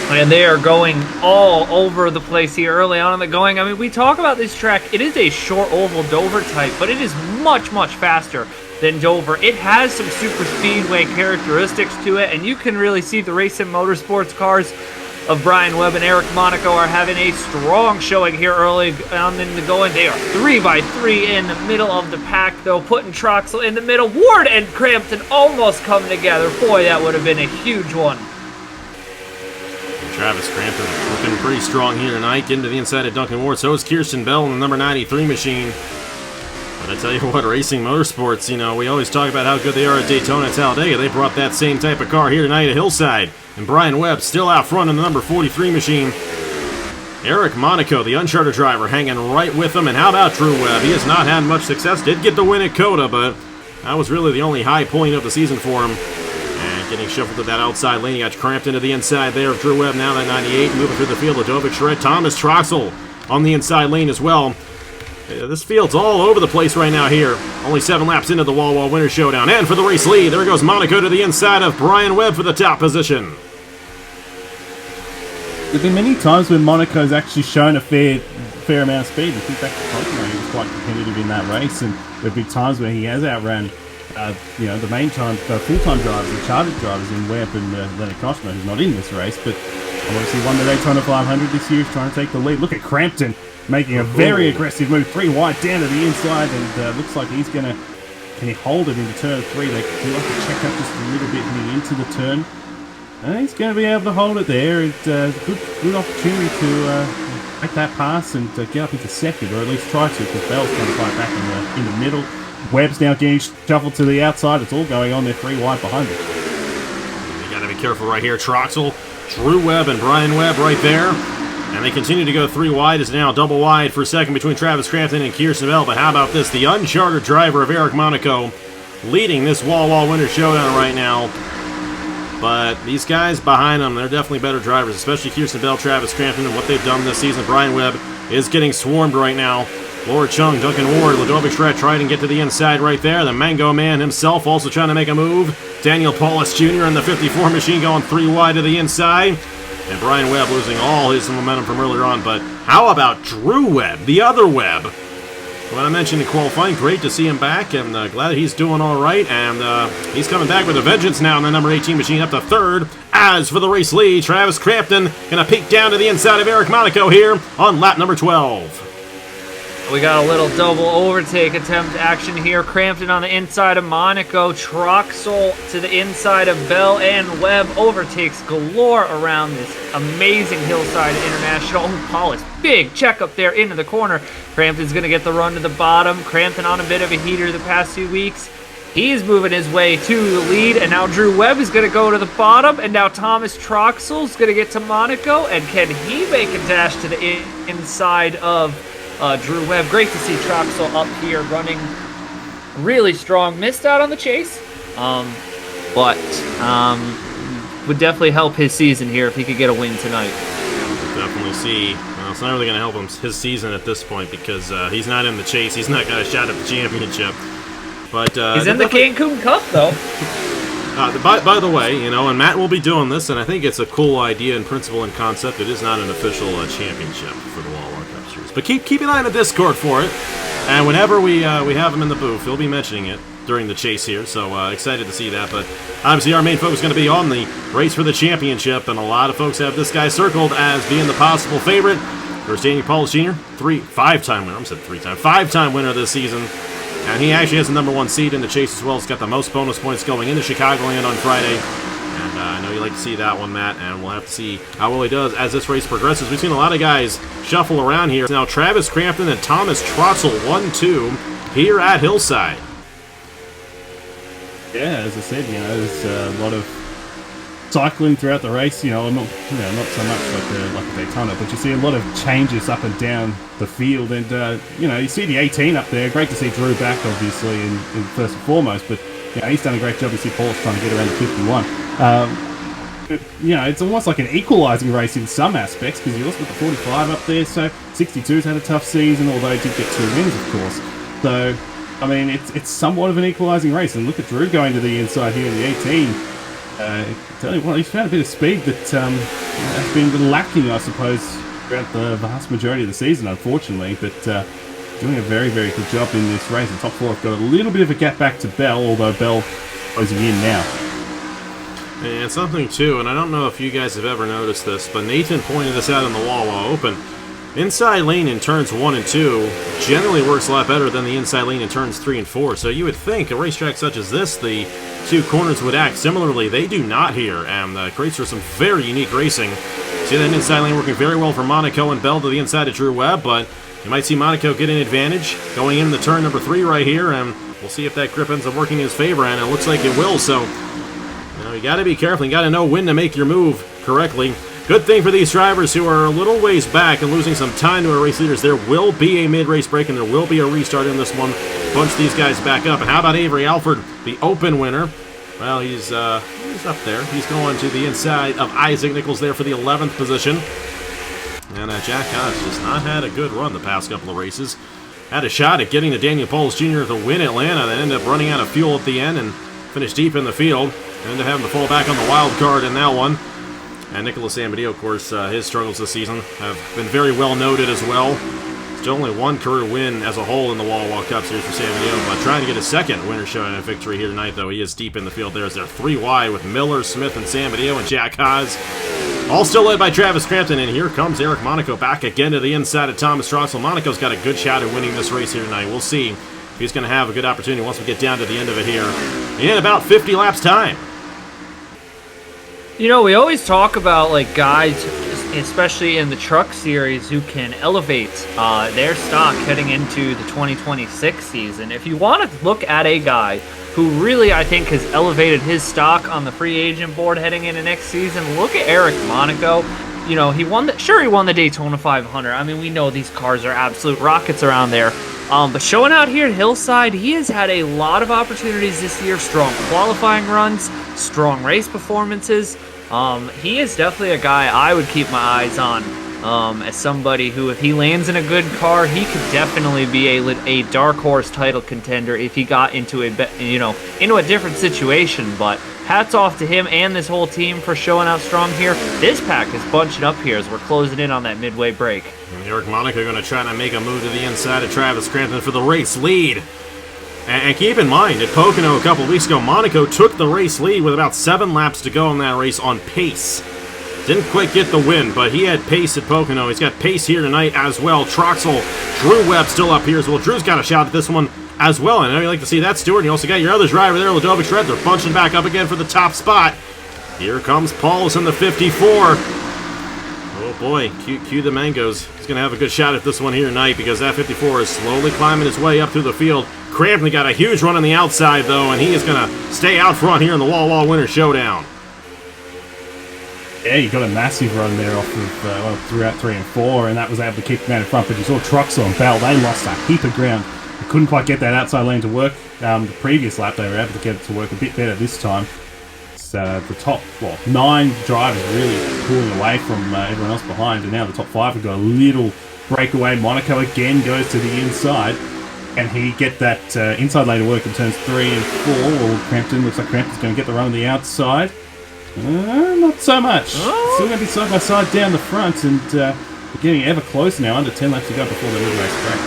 And they are going all over the place here early on in the going. I mean, we talk about this track. It is a short oval Dover type, but it is much, much faster than Dover. It has some super speedway characteristics to it, and you can really see the Racing Motorsports cars of Brian Webb and Eric Monaco are having a strong showing here early on in the going. They are 3 by 3 in the middle of the pack, though, putting Troxell in the middle. Ward and Crampton almost coming together. Boy, that would have been a huge one. Travis Crampton looking pretty strong here tonight, getting to the inside of Duncan Ward. So is Kirsten Bell in the number 93 machine. But I tell you what, Racing Motorsports, you know, we always talk about how good they are at Daytona and Talladega. They brought that same type of car here tonight at Hillside. And Brian Webb still out front in the number 43 machine. Eric Monaco, the uncharted driver, hanging right with him. And how about Drew Webb? He has not had much success. Did get the win at COTA, but that was really the only high point of the season for him. And getting shuffled to that outside lane. You got Crampton to the inside there of Drew Webb. Now that 98, moving through the field. Ludovic Charette, Thomas Troxell on the inside lane as well. This field's all over the place right now here. Only 7 laps into the Wawa Winners Showdown. And for the race lead, there goes Monaco to the inside of Brian Webb for the top position. There's been many times when Monaco's actually shown a fair amount of speed. I think back to Pocono, he was quite competitive in that race, and there have been times where he has outrun, the main time, the full-time drivers, the chartered drivers in Webb and Leonard Costner, who's not in this race, but obviously won the Daytona 500 this year. He's trying to take the lead. Look at Crampton making a very aggressive move, 3 wide down to the inside, and looks like he's going to. Can he hold it into turn 3? They do like to check up just a little bit heading into the turn. And he's going to be able to hold it there. It's a good opportunity to make that pass and get up into second, or at least try to, because Bell's going to fight back in the middle. Webb's now getting shuffled to the outside. It's all going on there 3 wide behind him. You got to be careful right here. Troxell, Drew Webb, and Brian Webb right there. And they continue to go 3 wide. It's now double wide for second between Travis Crampton and Kirsten Bell. But how about this? The uncharted driver of Eric Monaco leading this Wawa Winners Showdown right now. But these guys behind them, they're definitely better drivers, especially Kirsten Bell, Travis Crampton, and what they've done this season. Brian Webb is getting swarmed right now. Chung, Duncan Ward, Ludovic Charette trying to get to the inside right there. The Mango Man himself also trying to make a move. Daniel Paulus Jr. in the 54 machine going 3 wide to the inside. And Brian Webb losing all his momentum from earlier on. But how about Drew Webb, the other Webb? When I mentioned in qualifying, great to see him back, and glad he's doing all right. And he's coming back with a vengeance now in the number 18 machine up to third. As for the race lead, Travis Crampton going to peek down to the inside of Eric Monaco here on lap number 12. We got a little double overtake attempt action here. Crampton on the inside of Monaco. Troxell to the inside of Bell, and Webb overtakes galore around this amazing Hillside International. Oh, Paulus, big check up there into the corner. Crampton's going to get the run to the bottom. Crampton on a bit of a heater the past few weeks. He's moving his way to the lead, and now Drew Webb is going to go to the bottom, and now Thomas Troxell's going to get to Monaco, and can he make a dash to the inside of Drew Webb? Great to see Troxell up here running really strong. Missed out on the chase, but would definitely help his season here if he could get a win tonight. We'll definitely see. Well, it's not really going to help him his season at this point because he's not in the chase. He's not got a shot at the championship. But he's in the Cancun Cup, though. By the way, and Matt will be doing this, and I think it's a cool idea and principle and concept. It is not an official championship for the Wawa Cup Series. But keep an eye on the Discord for it. And whenever we have him in the booth, he'll be mentioning it. during the chase here, so excited to see that. But obviously our main focus is going to be on the race for the championship, and a lot of folks have this guy circled as being the possible favorite. First, Paulus Jr., five-time winner. I said three-time. Five-time winner this season. And he actually has the #1 seed in the chase as well. He's got the most bonus points going into Chicagoland on Friday. And I know you like to see that one, Matt, and we'll have to see how well he does as this race progresses. We've seen a lot of guys shuffle around here. Now, Travis Crampton and Thomas Troxell, 1-2, here at Hillside. Yeah, as I said, there's a lot of cycling throughout the race. Not so much like a Daytona, but you see a lot of changes up and down the field. And you see the 18 up there. Great to see Drew back, obviously, in first and foremost. But he's done a great job. You see Paulus trying to get around the 51. It's almost like an equalising race in some aspects, because you also got the 45 up there. So 62's had a tough season, although he did get 2 wins, of course. So I mean, it's somewhat of an equalising race. And look at Drew going to the inside here in the 18. Tell you what, he's found a bit of speed that has been lacking, I suppose, throughout the vast majority of the season, unfortunately. But doing a very, very good job in this race. The top 4 have got a little bit of a gap back to Bell, although Bell closing in now. And something, too, and I don't know if you guys have ever noticed this, but Nathan pointed this out in the Wawa Open. Inside lane in turns 1 and 2 generally works a lot better than the inside lane in turns 3 and 4. So you would think a racetrack such as this, the 2 corners would act similarly. They do not here, and creates for some very unique racing. See that inside lane working very well for Monaco and Bell to the inside of Drew Webb, but you might see Monaco get an advantage going into turn number 3 right here, and we'll see if that grip ends up working in his favor, and it looks like it will. So you got to be careful. You got to know when to make your move correctly. Good thing for these drivers who are a little ways back and losing some time to our race leaders. There will be a mid-race break, and there will be a restart in this one. Bunch these guys back up. And how about Avery Alford, the Open winner? Well, he's up there. He's going to the inside of Isaac Nicholls there for the 11th position. And Jack Haas just not had a good run the past couple of races. Had a shot at getting to Daniel Paulus Jr. to win Atlanta, then ended up running out of fuel at the end and finished deep in the field. Ended up having to fall back on the wild card in that one. And Nicolas Samudio, of course, his struggles this season have been very well noted as well. Still only 1 career win as a whole in the Wawa Cup Series for Samudio, but trying to get a second Winners Showdown victory here tonight, though. He is deep in the field there as they're 3 wide with Miller, Smith, and Samudio, and Jack Haas. All still led by Travis Crampton, and here comes Eric Monaco back again to the inside of Thomas Troxell. Monaco's got a good shot at winning this race here tonight. We'll see if he's going to have a good opportunity once we get down to the end of it here in about 50 laps time. We always talk about guys, especially in the truck series, who can elevate their stock heading into the 2026 season. If you want to look at a guy who really, I think, has elevated his stock on the free agent board heading into next season, look at Eric Monaco. He won the Daytona 500. I mean, we know these cars are absolute rockets around there. But showing out here at Hillside, he has had a lot of opportunities this year. Strong qualifying runs, strong race performances. He is definitely a guy I would keep my eyes on as somebody who, if he lands in a good car, he could definitely be a dark horse title contender if he got into a different situation. But hats off to him and this whole team for showing out strong here. This pack is bunching up here as we're closing in on that midway break. And Eric Monaco going to try to make a move to the inside of Travis Crampton for the race lead. And keep in mind, at Pocono a couple of weeks ago, Monaco took the race lead with about 7 laps to go in that race on pace. Didn't quite get the win, but he had pace at Pocono. He's got pace here tonight as well. Troxell, Drew Webb still up here as well. Drew's got a shot at this one as well. And I know you like to see that, Stuart. You also got your other driver there, Charette. They're bunching back up again for the top spot. Here comes Paulus in the 54. Oh boy, cue the mangoes. He's going to have a good shot at this one here tonight because that 54 is slowly climbing his way up through the field. Crampton got a huge run on the outside, though, and he is going to stay out front here in the Wawa Winners Showdown. Yeah, he got a massive run there off of throughout 3 and 4, and that was able to keep him out in front. But you saw Troxell and Bell, they lost a heap of ground. They couldn't quite get that outside lane to work. The previous lap, they were able to get it to work a bit better this time. So the top 9 drivers really pulling away from everyone else behind, and now the top 5 have got a little breakaway. Monaco again goes to the inside. And he get that inside lane to work in turns 3 and 4. Well, Crampton, looks like Crampton's going to get the run on the outside. Not so much. Still going to be side by side down the front, and we're getting ever closer now. Under 10 laps to go before the mid-race break.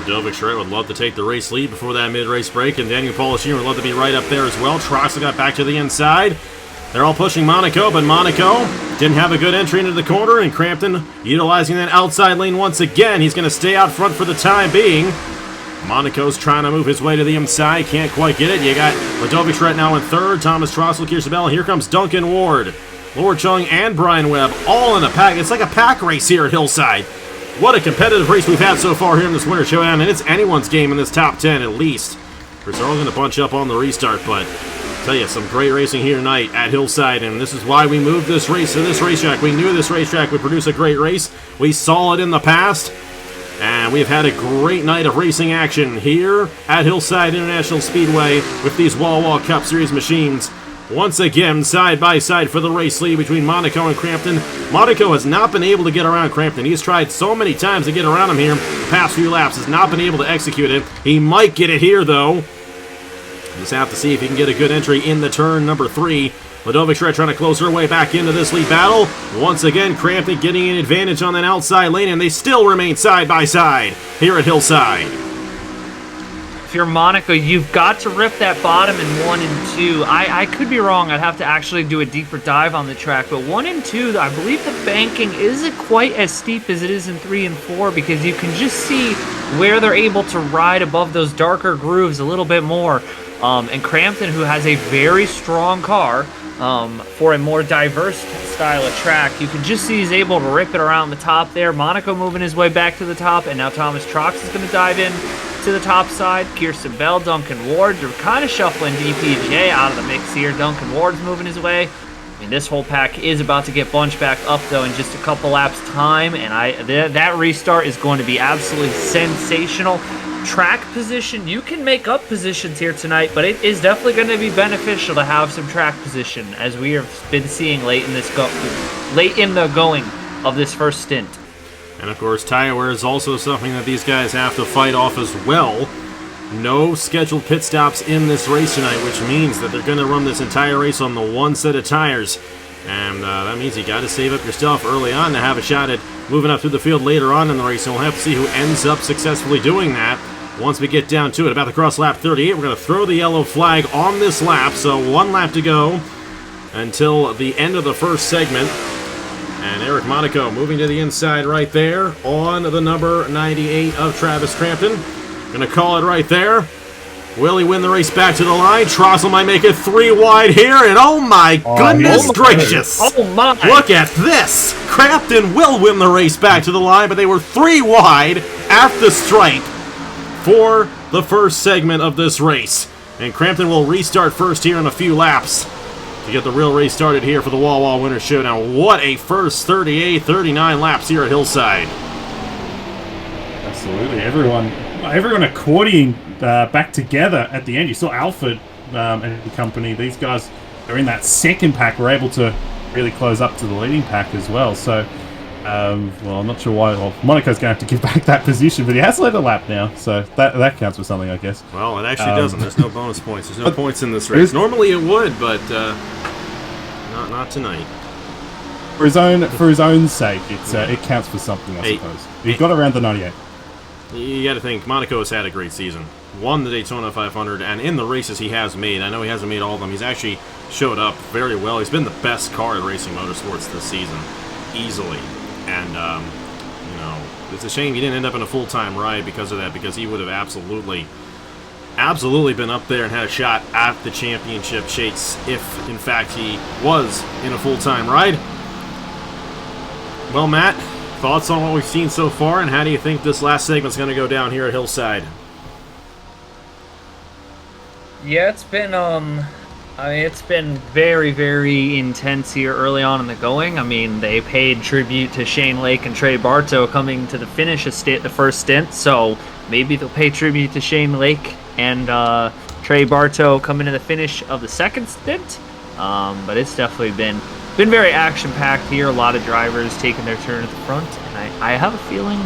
Charette would love to take the race lead before that mid-race break, and Daniel Paulus Jr. would love to be right up there as well. Troxell got back to the inside. They're all pushing Monaco, but Monaco didn't have a good entry into the corner, and Crampton utilizing that outside lane once again. He's going to stay out front for the time being. Monaco's trying to move his way to the inside, can't quite get it. You got Charette now in third, Thomas Troxell, Kirschabell, here comes Duncan Ward. Lord Chung and Brian Webb all in a pack. It's like a pack race here at Hillside. What a competitive race we've had so far here in this Winter Showdown, and it's anyone's game in this top 10 at least. They're all going to bunch up on the restart, but I'll tell you, some great racing here tonight at Hillside, and this is why we moved this race to this racetrack. We knew this racetrack would produce a great race. We saw it in the past, and we've had a great night of racing action here at Hillside International Speedway with these Wawa Cup Series machines. Once again, side by side for the race lead between Monaco and Crampton. Monaco has not been able to get around Crampton. He's tried so many times to get around him here the past few laps, has not been able to execute it. He might get it here, though. Just have to see if he can get a good entry in the turn number 3. Charette trying to close her way back into this lead battle. Once again, Crampton getting an advantage on that outside lane, and they still remain side by side here at Hillside. If you're Monaco, you've got to rip that bottom in 1 and 2. I could be wrong. I'd have to actually do a deeper dive on the track. But 1 and 2, I believe the banking isn't quite as steep as it is in 3 and 4, because you can just see where they're able to ride above those darker grooves a little bit more. And Crampton, who has a very strong car for a more diverse style of track, you can just see he's able to rip it around the top there. Monaco moving his way back to the top, and now Thomas Troxell is going to dive in to the top side. Kirschabell, Duncan Ward, they're kind of shuffling DPJ out of the mix here. Duncan Ward's moving his way. I mean, this whole pack is about to get bunched back up, though, in just a couple laps' time, and that restart is going to be absolutely sensational. Track position, you can make up positions here tonight, but it is definitely going to be beneficial to have some track position, as we have been seeing late in the going of this first stint. And of course, tire wear is also something that these guys have to fight off as well. No scheduled pit stops in this race tonight, which means that they're going to run this entire race on the one set of tires. And that means you got to save up your stuff early on to have a shot at moving up through the field later on in the race. And we'll have to see who ends up successfully doing that once we get down to it. About to cross lap 38, we're going to throw the yellow flag on this lap. So 1 lap to go until the end of the first segment. And Eric Monaco moving to the inside right there on the number 98 of Travis Crampton. Going to call it right there. Will he win the race back to the line? Troxell might make it 3 wide here, and oh my goodness gracious! Oh my! Look at this! Crampton will win the race back to the line, but they were 3 wide at the stripe for the first segment of this race. And Crampton will restart first here in a few laps to get the real race started here for the Wawa Winners Showdown. What a first 38, 39 laps here at Hillside. Absolutely. Everyone accordioning back together at the end. You saw Alfred and company. These guys are in that second pack. Were able to really close up to the leading pack as well. So, well, I'm not sure why. Well, Monaco's going to have to give back that position, but he has led a lap now. So that counts for something, I guess. Well, it actually doesn't. There's no bonus points. There's no points in this race. Normally it would, but not tonight. For his own sake, it counts for something, I suppose. He got around the 98. You got to think, Monaco has had a great season. Won the Daytona 500, and in the races he has made, I know he hasn't made all of them, he's actually showed up very well. He's been the best car at Racing Motorsports this season, easily. And, you know, it's a shame he didn't end up in a full-time ride because of that, because he would have absolutely been up there and had a shot at the championship chase if, in fact, he was in a full-time ride. Well, Matt, thoughts on what we've seen so far, and how do you think this last segment's going to go down here at Hillside? Yeah, it's been it's been very, very intense here early on in the going. I mean, they paid tribute to Shane Lake and Trey Bartow coming to the finish of the first stint, so maybe they'll pay tribute to Shane Lake and Trey Bartow coming to the finish of the second stint. But it's definitely been very action-packed here. A lot of drivers taking their turn at the front, and I have a feeling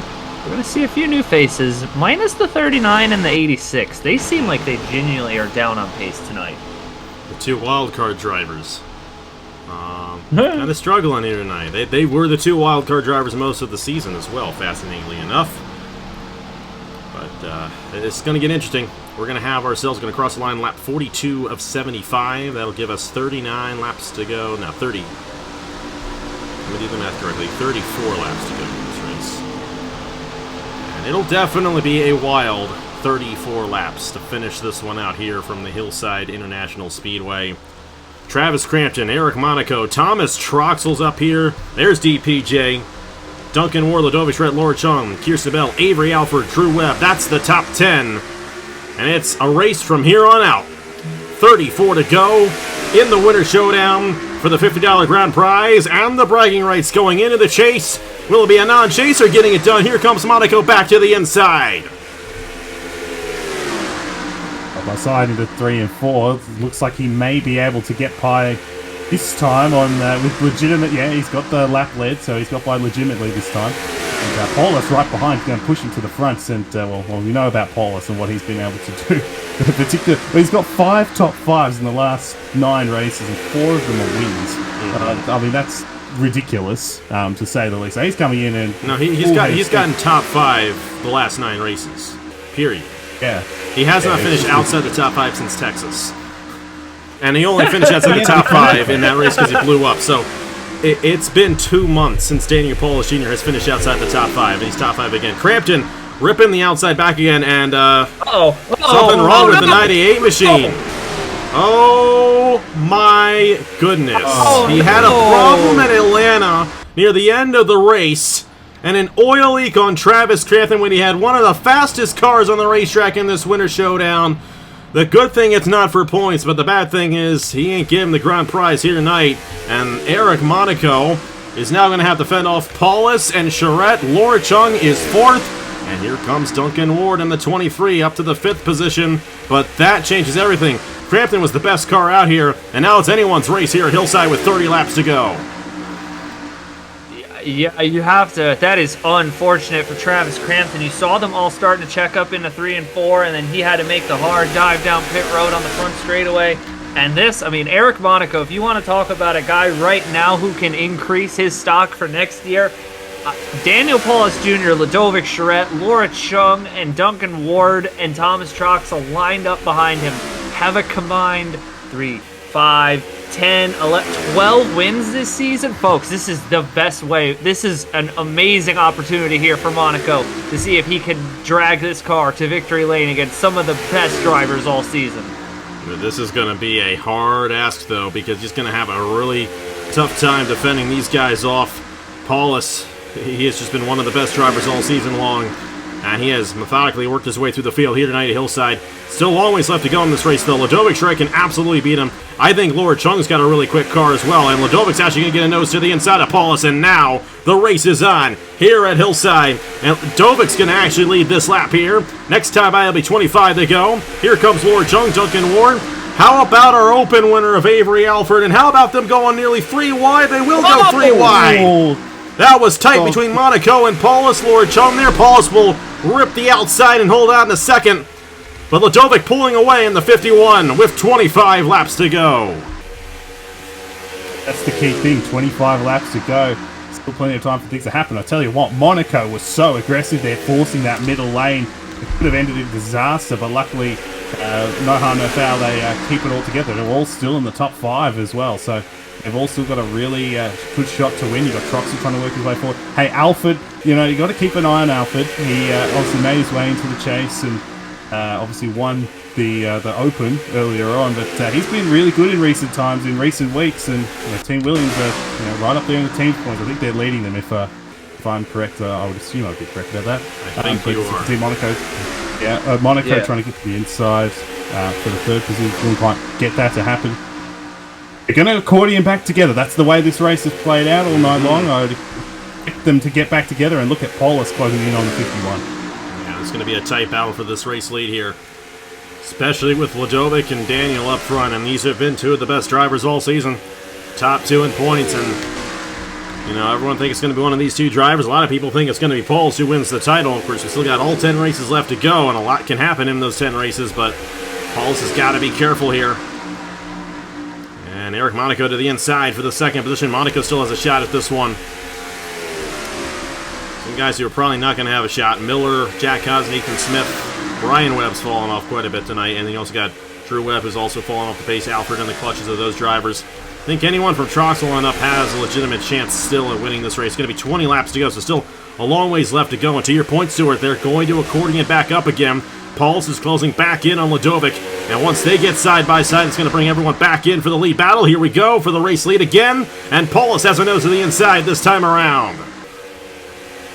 we're going to see a few new faces, minus the 39 and the 86. They seem like they genuinely are down on pace tonight. The 2 wildcard drivers. Kind of struggling here tonight. They were the 2 wildcard drivers most of the season as well, fascinatingly enough. But It's going to get interesting. We're going to have ourselves going to cross the line lap 42 of 75. That'll give us 39 laps to go. Now 30. Let me do the math correctly. 34 laps to go in this race. And it'll definitely be a wild 34 laps to finish this one out here from the Hillside International Speedway. Travis Crampton, Eric Monaco, Thomas Troxell's up here. There's DPJ. Duncan Ward, Charette, Laura Chung, Kirsten Bell, Avery Alford, Drew Webb. That's the top 10. And it's a race from here on out. 34 to go in the Winner Showdown for the $50 grand prize and the bragging rights going into the chase. Will it be a non-chaser getting it done? Here comes Monaco back to the inside. By side into 3 and 4, looks like he may be able to get by this time on with legitimate. Yeah, he's got the lap lead, so he's got by legitimately this time. And Paulus right behind, going to push him to the front. And well, we know about Paulus and what he's been able to do. Particularly, he's got 5 top 5s in the last 9 races, and 4 of them are wins. I mean, that's ridiculous, to say the least. So he's coming in and he's gotten top 5 the last 9 races. Period. Yeah. He has not finished outside the top 5 since Texas. And he only finished outside the top 5 in that race because he blew up. So it's been 2 months since Paulus Jr. has finished outside the top 5. And he's top 5 again. Crampton ripping the outside back again. And something wrong with the 98 machine. Oh my goodness. He had a problem in Atlanta near the end of the race. And an oil leak on Travis Crampton when he had one of the fastest cars on the racetrack in this Winter Showdown. The good thing it's not for points, but the bad thing is he ain't giving the grand prize here tonight. And Eric Monaco is now going to have to fend off Paulus and Charette. Laura Chung is 4th. And here comes Duncan Ward in the 23 up to the 5th position. But that changes everything. Crampton was the best car out here, and now it's anyone's race here at Hillside with 30 laps to go. Yeah, you have to. That is unfortunate for Travis Crampton. You saw them all starting to check up into 3 and 4, and then he had to make the hard dive down pit road on the front straightaway. And this, I mean, Eric Monaco, if you want to talk about a guy right now who can increase his stock for next year, Daniel Paulus Jr., Ludovic Charette, Laura Chung, and Duncan Ward and Thomas Troxell lined up behind him have a combined 3, 5, 10, 11, 12 wins this season. Folks, this is the best way. This is an amazing opportunity here for Monaco to see if he can drag this car to victory lane against some of the best drivers all season. This is going to be a hard ask, though, because he's going to have a really tough time defending these guys off. Paulus, he has just been one of the best drivers all season long, and he has methodically worked his way through the field here tonight at Hillside. Still a long ways left to go in this race, though. Ludovic Charette can absolutely beat him. I think Laura Chung's got a really quick car as well, and Ludovic's actually going to get a nose to the inside of Paulus, and now the race is on here at Hillside. And Ludovic's going to actually lead this lap here. Next time by, it'll be 25 to go. Here comes Laura Chung, Duncan Ward. How about our open winner of Avery Alford, and how about them going nearly 3 wide? They will go 3 wide. That was tight between Monaco and Paulus. Laura Chung there. Paulus will rip the outside and hold out in a second. But Ludovic pulling away in the 51 with 25 laps to go. That's the key thing, 25 laps to go. Still plenty of time for things to happen. I tell you what, Monaco was so aggressive there, forcing that middle lane. It could have ended in disaster, but luckily, no harm, no foul. They keep it all together. They're all still in the top 5 as well, so they've all still got a really good shot to win. You've got Troxell trying to work his way forward. Hey, Alford, you know, you got to keep an eye on Alford. He obviously made his way into the chase and obviously won the Open earlier on, but he's been really good in recent times, in recent weeks, and Team Williams are right up there in the team points. I think they're leading them if I'm correct. I would assume I'd be correct about that. I think you are. Team Monaco, Monaco trying to get to the inside for the 3rd position. Didn't quite get that to happen. They're going to accordion back together. That's the way this race has played out all night long. I would expect them to get back together, and look at Paulus closing in on the 51. It's going to be a tight battle for this race lead here, especially with Ludovic and Daniel up front, and these have been 2 of the best drivers all season. Top 2 in points, and everyone thinks it's going to be one of these 2 drivers. A lot of people think it's going to be Paulus who wins the title. Of course, we still got all 10 races left to go, and a lot can happen in those 10 races, but Paulus has got to be careful here. And Eric Monaco to the inside for the 2nd position. Monaco still has a shot at this one. Some guys who are probably not going to have a shot. Miller, Jack Haas, Nathan Smith. Brian Webb's fallen off quite a bit tonight, and then you also got Drew Webb, who's also fallen off the pace. Alfred in the clutches of those drivers. I think anyone from Troxell on up has a legitimate chance still at winning this race. It's going to be 20 laps to go, so still a long ways left to go. And to your point, Stuart, they're going to accordion it back up again. Paulus is closing back in on Ladovic, and once they get side by side, it's going to bring everyone back in for the lead battle. Here we go for the race lead again, and Paulus has a nose to the inside this time around.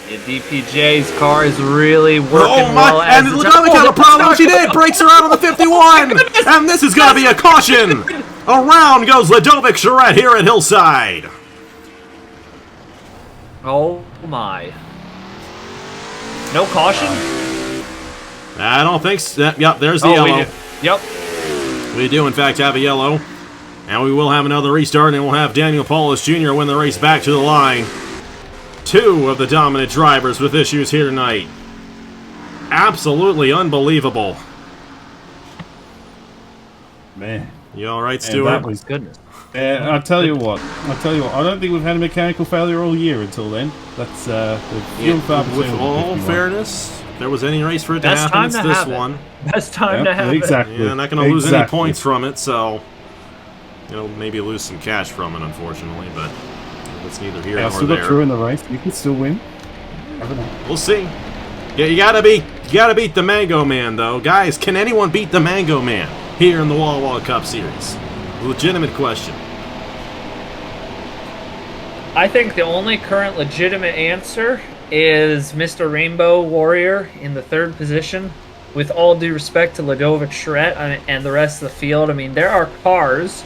Yeah, DPJ's car is really working well. And Ladovic had a problem. She did. Brakes her out on the 51, and this is going to be a caution. Around goes Ladovic Charette here at Hillside. Oh my! No caution? I don't think so. Yep, there's the yellow. We do. Yep. We do, in fact, have a yellow. And we will have another restart, and we'll have Daniel Paulus Jr. win the race back to the line. Two of the dominant drivers with issues here tonight. Absolutely unbelievable. Man. You all right, Man, Stuart? that was Goodness. I'll tell you what. I don't think we've had a mechanical failure all year until then. That's with all fairness, if there was any race for it to happen, it's this one. Best time to have exactly. it. Yeah, not going to lose any points from it, so maybe lose some cash from it, unfortunately, but it's neither here I nor still there. got through in the race. You can still win. We'll see. Yeah, you gotta beat the Mango Man, though, guys. Can anyone beat the Mango Man here in the Wawa Cup Series? Legitimate question. I think the only current legitimate answer is Mr. Rainbow Warrior in the 3rd position. With all due respect to Ladovic Charette and the rest of the field, I mean, there are cars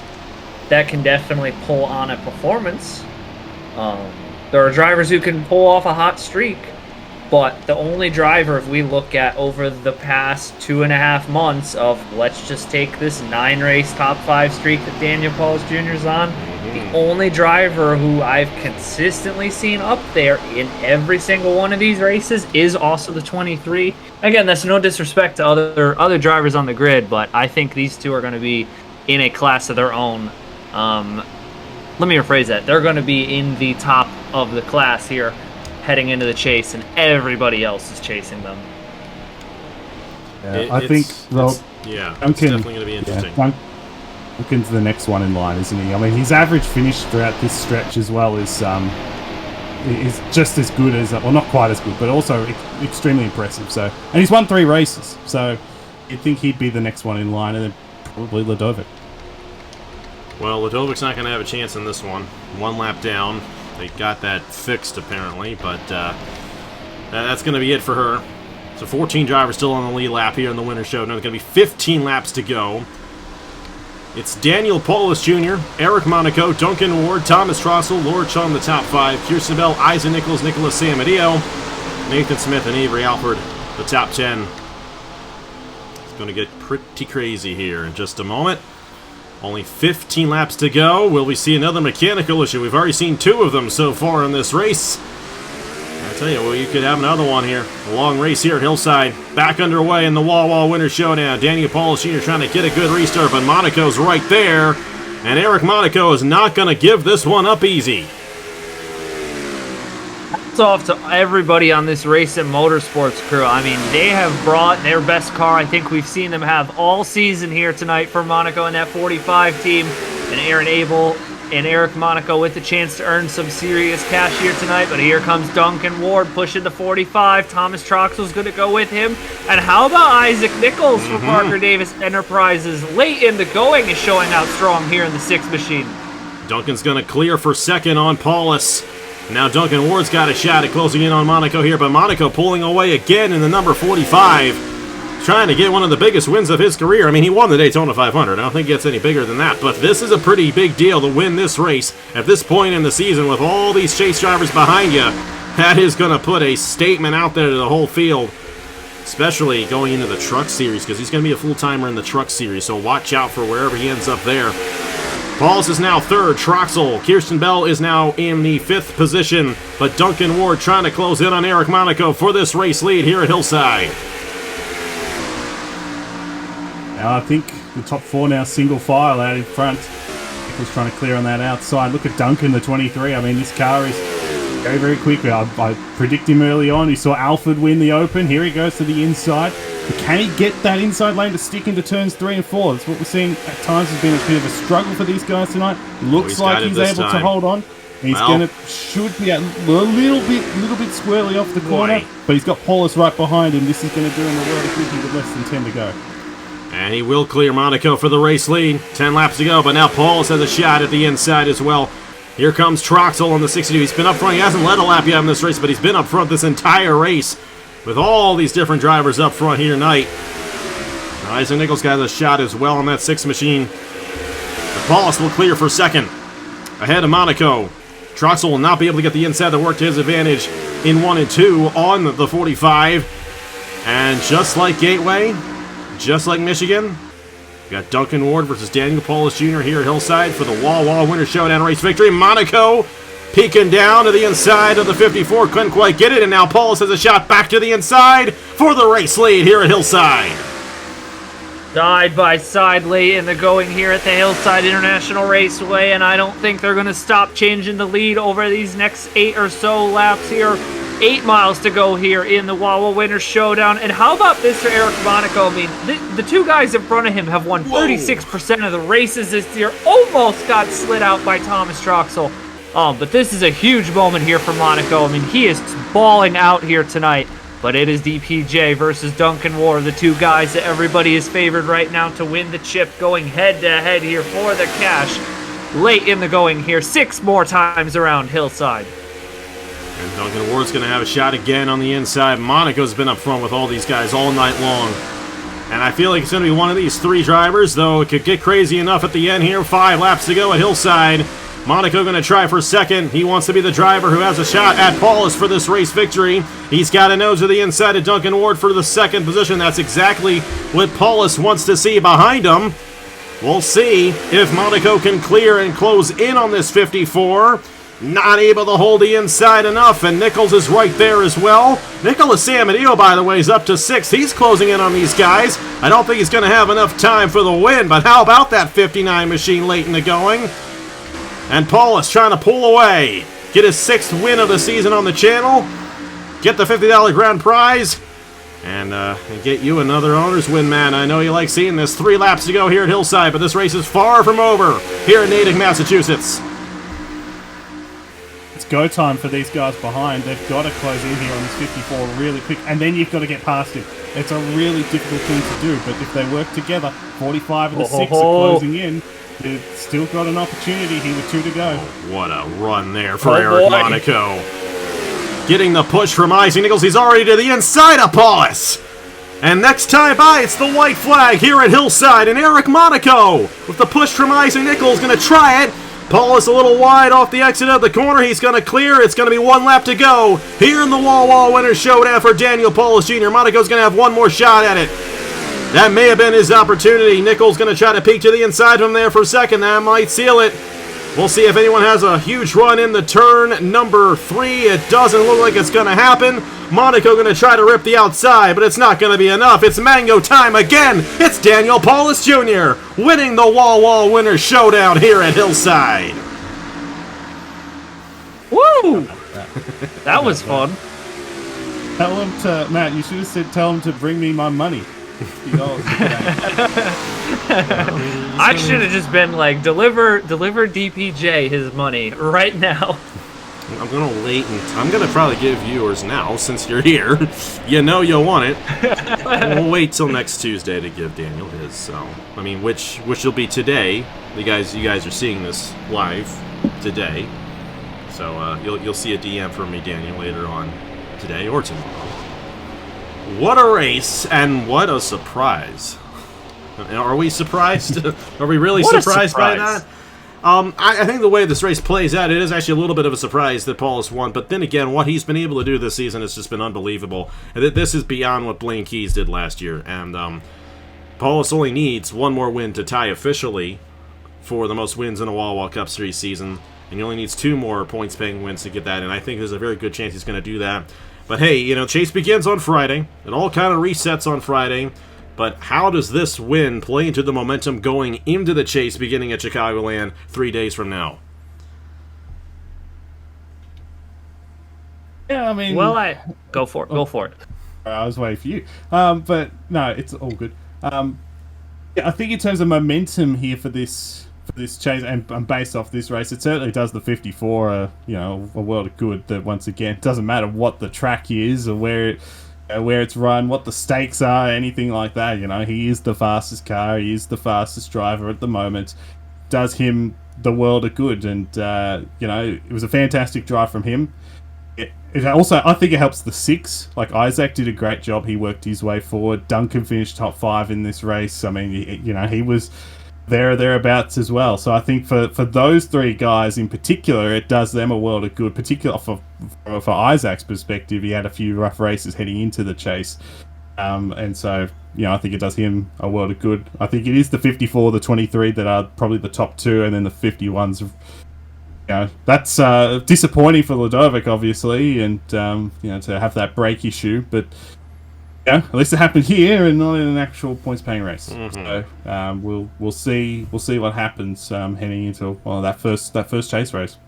that can definitely pull on a performance. There are drivers who can pull off a hot streak, but the only driver, if we look at over the past 2.5 months of, let's just take this 9-race top 5 streak that Daniel Paulus Jr. is on, the only driver who I've consistently seen up there in every single one of these races is also the 23. Again, that's no disrespect to other drivers on the grid, but I think these two are going to be in a class of their own. Let me rephrase that. They're going to be in the top of the class here heading into the chase, and everybody else is chasing them. Yeah, I think it's Duncan, definitely going to be interesting. Yeah, Duncan's the next one in line, isn't he? I mean, his average finish throughout this stretch as well is just as good as, well, not quite as good, but also extremely impressive. So, and he's won 3 races, so you'd think he'd be the next one in line, and then probably Ladovic. Well, Ladovic's not going to have a chance in this one. 1 lap down. They got that fixed, apparently, but that's going to be it for her. So 14 drivers still on the lead lap here in the Winners Showdown. There's going to be 15 laps to go. It's Daniel Paulus Jr., Eric Monaco, Duncan Ward, Thomas Troxell, Laura Chung, the top 5, Kirsten Bell, Isaac Nicholls, Nicolas Samudio, Nathan Smith, and Avery Alford, the top 10. It's going to get pretty crazy here in just a moment. Only 15 laps to go. Will we see another mechanical issue? We've already seen 2 of them so far in this race. I tell you, well, you could have another one here. A long race here at Hillside. Back underway in the Wawa Winners Showdown. Daniel Paulus Jr. trying to get a good restart, but Monaco's right there. And Eric Monaco is not going to give this one up easy. Hats off to everybody on this Race and Motorsports crew. I mean, they have brought their best car. I think we've seen them have all season here tonight for Monaco and that 45 team. And Aaron Abel and Eric Monaco with the chance to earn some serious cash here tonight. But here comes Duncan Ward pushing the 45. Thomas Troxell's going to go with him. And how about Isaac Nicholls from Parker Davis Enterprises? Late in the going is showing out strong here in the 6 machine. Duncan's going to clear for second on Paulus. Now Duncan Ward's got a shot at closing in on Monaco here, but Monaco pulling away again in the number 45. Trying to get one of the biggest wins of his career. I mean, he won the Daytona 500. I don't think it gets any bigger than that, but this is a pretty big deal to win this race at this point in the season with all these chase drivers behind you. That is going to put a statement out there to the whole field, especially going into the Truck Series, because he's going to be a full-timer in the Truck Series, so watch out for wherever he ends up there. Paulus is now 3rd. Troxell. Kirsten Bell is now in the 5th position, but Duncan Ward trying to close in on Eric Monaco for this race lead here at Hillside. Now I think the top 4 now single file out in front. Nichols trying to clear on that outside. Look at Duncan, the 23. I mean, this car is very, very quick. I predict him early on. You saw Alfred win the Open. Here he goes to the inside. But can he get that inside lane to stick into turns 3 and 4? That's what we're seeing at times has been a bit of a struggle for these guys tonight. Looks like he's able to hold on. He's should be a little bit squirrely off the corner, but he's got Paulus right behind him. This is going to do him a world of good with less than 10 to go. And he will clear Monaco for the race lead. 10 laps to go, but now Paulus has a shot at the inside as well. Here comes Troxell on the 62. He's been up front. He hasn't led a lap yet in this race, but he's been up front this entire race with all these different drivers up front here tonight. Isaac Nicholls got a shot as well on that 6 machine. But Paulus will clear for second. Ahead of Monaco. Troxell will not be able to get the inside to work to his advantage in 1 and 2 on the 45. And just like Gateway, just like Michigan, we got Duncan Ward versus Daniel Paulus Jr. here at Hillside for the Wawa Winners Showdown race victory. Monaco peeking down to the inside of the 54. Couldn't quite get it, and now Paulus has a shot back to the inside for the race lead here at Hillside. Side by side late in the going here at the Hillside International Raceway, and I don't think they're going to stop changing the lead over these next 8 or so laps here. 8 miles to go here in the Wawa Winners Showdown. And how about Mr. Eric Monaco? I mean, the 2 guys in front of him have won 36% of the races this year. Almost got slid out by Thomas Troxell. But this is a huge moment here for Monaco. I mean, he is balling out here tonight. But it is DPJ versus Duncan Ward, the 2 guys that everybody is favored right now to win the chip, going head-to-head here for the cash. Late in the going here, 6 more times around Hillside. And Duncan Ward's going to have a shot again on the inside. Monaco's been up front with all these guys all night long. And I feel like it's going to be one of these 3 drivers, though it could get crazy enough at the end here. 5 laps to go at Hillside. Monaco going to try for second. He wants to be the driver who has a shot at Paulus for this race victory. He's got a nose to the inside of Duncan Ward for the second position. That's exactly what Paulus wants to see behind him. We'll see if Monaco can clear and close in on this 54. Not able to hold the inside enough, and Nicholls is right there as well. Nicolas Samudio, by the way, is up to 6th. He's closing in on these guys. I don't think he's going to have enough time for the win, but how about that 59 machine late in the going? And Paulus trying to pull away. Get his 6th win of the season on the channel. Get the $50 grand prize. And get you another owner's win, man. I know you like seeing this. 3 laps to go here at Hillside, but this race is far from over here in Natick, Massachusetts. It's go time for these guys behind. They've got to close in here on this 54 really quick, and then you've got to get past him. It's a really difficult thing to do, but if they work together, 45 of the 6 are closing in. They've still got an opportunity here with 2 to go. What a run there for Eric Monaco. Getting the push from Isaac Nicholls. He's already to the inside of Paulus. And next time by, it's the white flag here at Hillside. And Eric Monaco, with the push from Isaac Nicholls, going to try it. Paulus a little wide off the exit of the corner. He's going to clear. It's going to be 1 lap to go here in the Wawa Winners Showdown for Daniel Paulus Jr. Monaco's going to have 1 more shot at it. That may have been his opportunity. Nicholls going to try to peek to the inside from there for second. That might seal it. We'll see if anyone has a huge run in the turn number 3. It doesn't look like it's going to happen. Monaco going to try to rip the outside, but it's not going to be enough. It's mango time again. It's Daniel Paulus Jr. winning the Wawa Winners Showdown here at Hillside. Woo! That was fun. Tell him to, Matt, you should have said, tell him to bring me my money. I should have just been like, deliver DPJ his money right now. I'm gonna wait, and I'm gonna probably give yours now since you're here. You know you'll want it. We'll wait till next Tuesday to give Daniel his. So I mean, which will be today. You guys are seeing this live today, so you'll see a DM from me, Daniel, later on today or tomorrow. What a race, and what a surprise. Are we surprised? Are we really surprised by that? I think the way this race plays out, it is actually a little bit of a surprise that Paulus won. But then again, what he's been able to do this season has just been unbelievable. And this is beyond what Blaine Keys did last year. And Paulus only needs 1 more win to tie officially for the most wins in a Wawa Cup Series season. And he only needs 2 more points-paying wins to get that. And I think there's a very good chance he's going to do that. But hey, you know, Chase begins on Friday. It all kind of resets on Friday. But how does this win play into the momentum going into the Chase beginning at Chicagoland 3 days from now? Yeah, I mean... Well, go for it. I was waiting for you. But no, it's all good. Yeah, I think in terms of momentum here for this chase and based off this race, it certainly does the 54 a world of good. That once again, it doesn't matter what the track is or where it's run, what the stakes are, anything like that. He is the fastest car. He is the fastest driver at the moment. Does him the world of good, and it was a fantastic drive from him. It also, I think it helps the 6. Like, Isaac did a great job. He worked his way forward. Duncan finished top 5 in this race. I mean, he was there or thereabouts as well. So I think for those 3 guys in particular, it does them a world of good, particularly for Isaac's perspective. He had a few rough races heading into the chase. And so, I think it does him a world of good. I think it is the 54, the 23 that are probably the top 2, and then the 51s. That's disappointing for Ludovic, obviously, and to have that brake issue. But at least it happened here and not in an actual points-paying race. Mm-hmm. So we'll see what happens heading into that first chase race.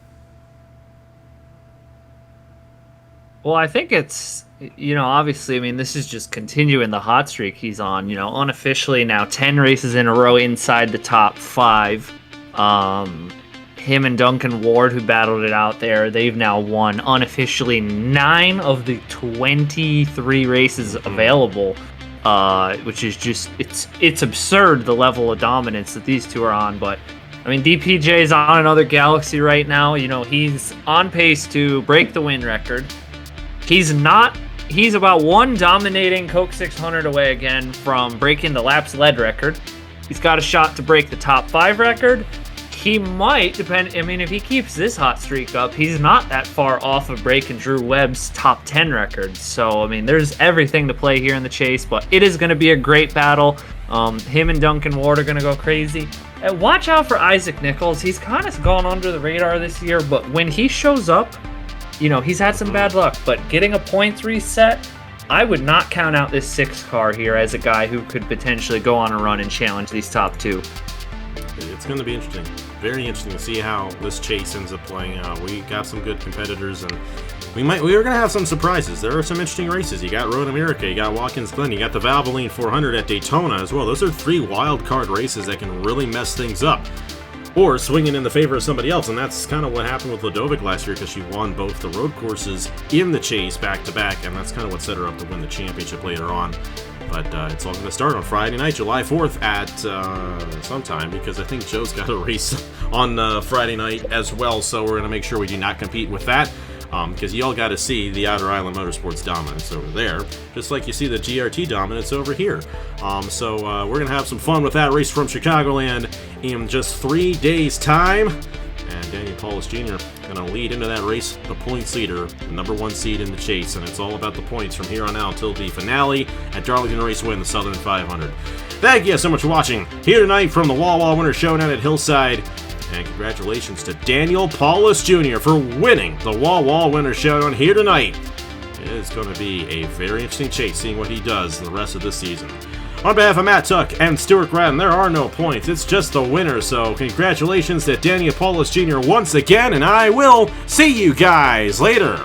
Well, I think it's obviously, I mean, this is just continuing the hot streak he's on. Unofficially now 10 races in a row inside the top 5. Him and Duncan Ward, who battled it out there, they've now won unofficially 9 of the 23 races available, which is just, it's absurd the level of dominance that these two are on. But I mean, DPJ is on another galaxy right now. He's on pace to break the win record. He's about 1 dominating Coke 600 away again from breaking the laps led record. He's got a shot to break the top 5 record. He might, depend. I mean, if he keeps this hot streak up, he's not that far off of breaking Drew Webb's top 10 record. So, I mean, there's everything to play here in the chase, but it is going to be a great battle. Him and Duncan Ward are going to go crazy. And watch out for Isaac Nicholls. He's kind of gone under the radar this year, but when he shows up, he's had some bad luck. But getting a points reset, I would not count out this 6 car here as a guy who could potentially go on a run and challenge these top 2. It's going to be interesting. Very interesting to see how this chase ends up playing out. We got some good competitors, and we are going to have some surprises. There are some interesting races. You got Road America, you got Watkins Glen, you got the Valvoline 400 at Daytona as well. Those are 3 wild card races that can really mess things up, or swinging in the favor of somebody else. And that's kind of what happened with Ludovic last year, because she won both the road courses in the chase back to back, and that's kind of what set her up to win the championship later on. But it's all going to start on Friday night, July 4th at sometime, because I think Joe's got a race on Friday night as well. So we're going to make sure we do not compete with that, because you all got to see the Outer Island Motorsports dominance over there, just like you see the GRT dominance over here. So we're going to have some fun with that race from Chicagoland in just 3 days' time. And Daniel Paulus Jr. going to lead into that race, the points leader, the number 1 seed in the chase. And it's all about the points from here on out until the finale at Darlington Raceway in the Southern 500. Thank you so much for watching here tonight from the Wawa Winners Showdown at Hillside. And congratulations to Daniel Paulus Jr. for winning the Wawa Winners Showdown here tonight. It is going to be a very interesting chase, seeing what he does the rest of the season. On behalf of Matt Tuck and Stuart Gratton, there are no points. It's just the winner. So congratulations to Daniel Paulus Jr. once again, and I will see you guys later.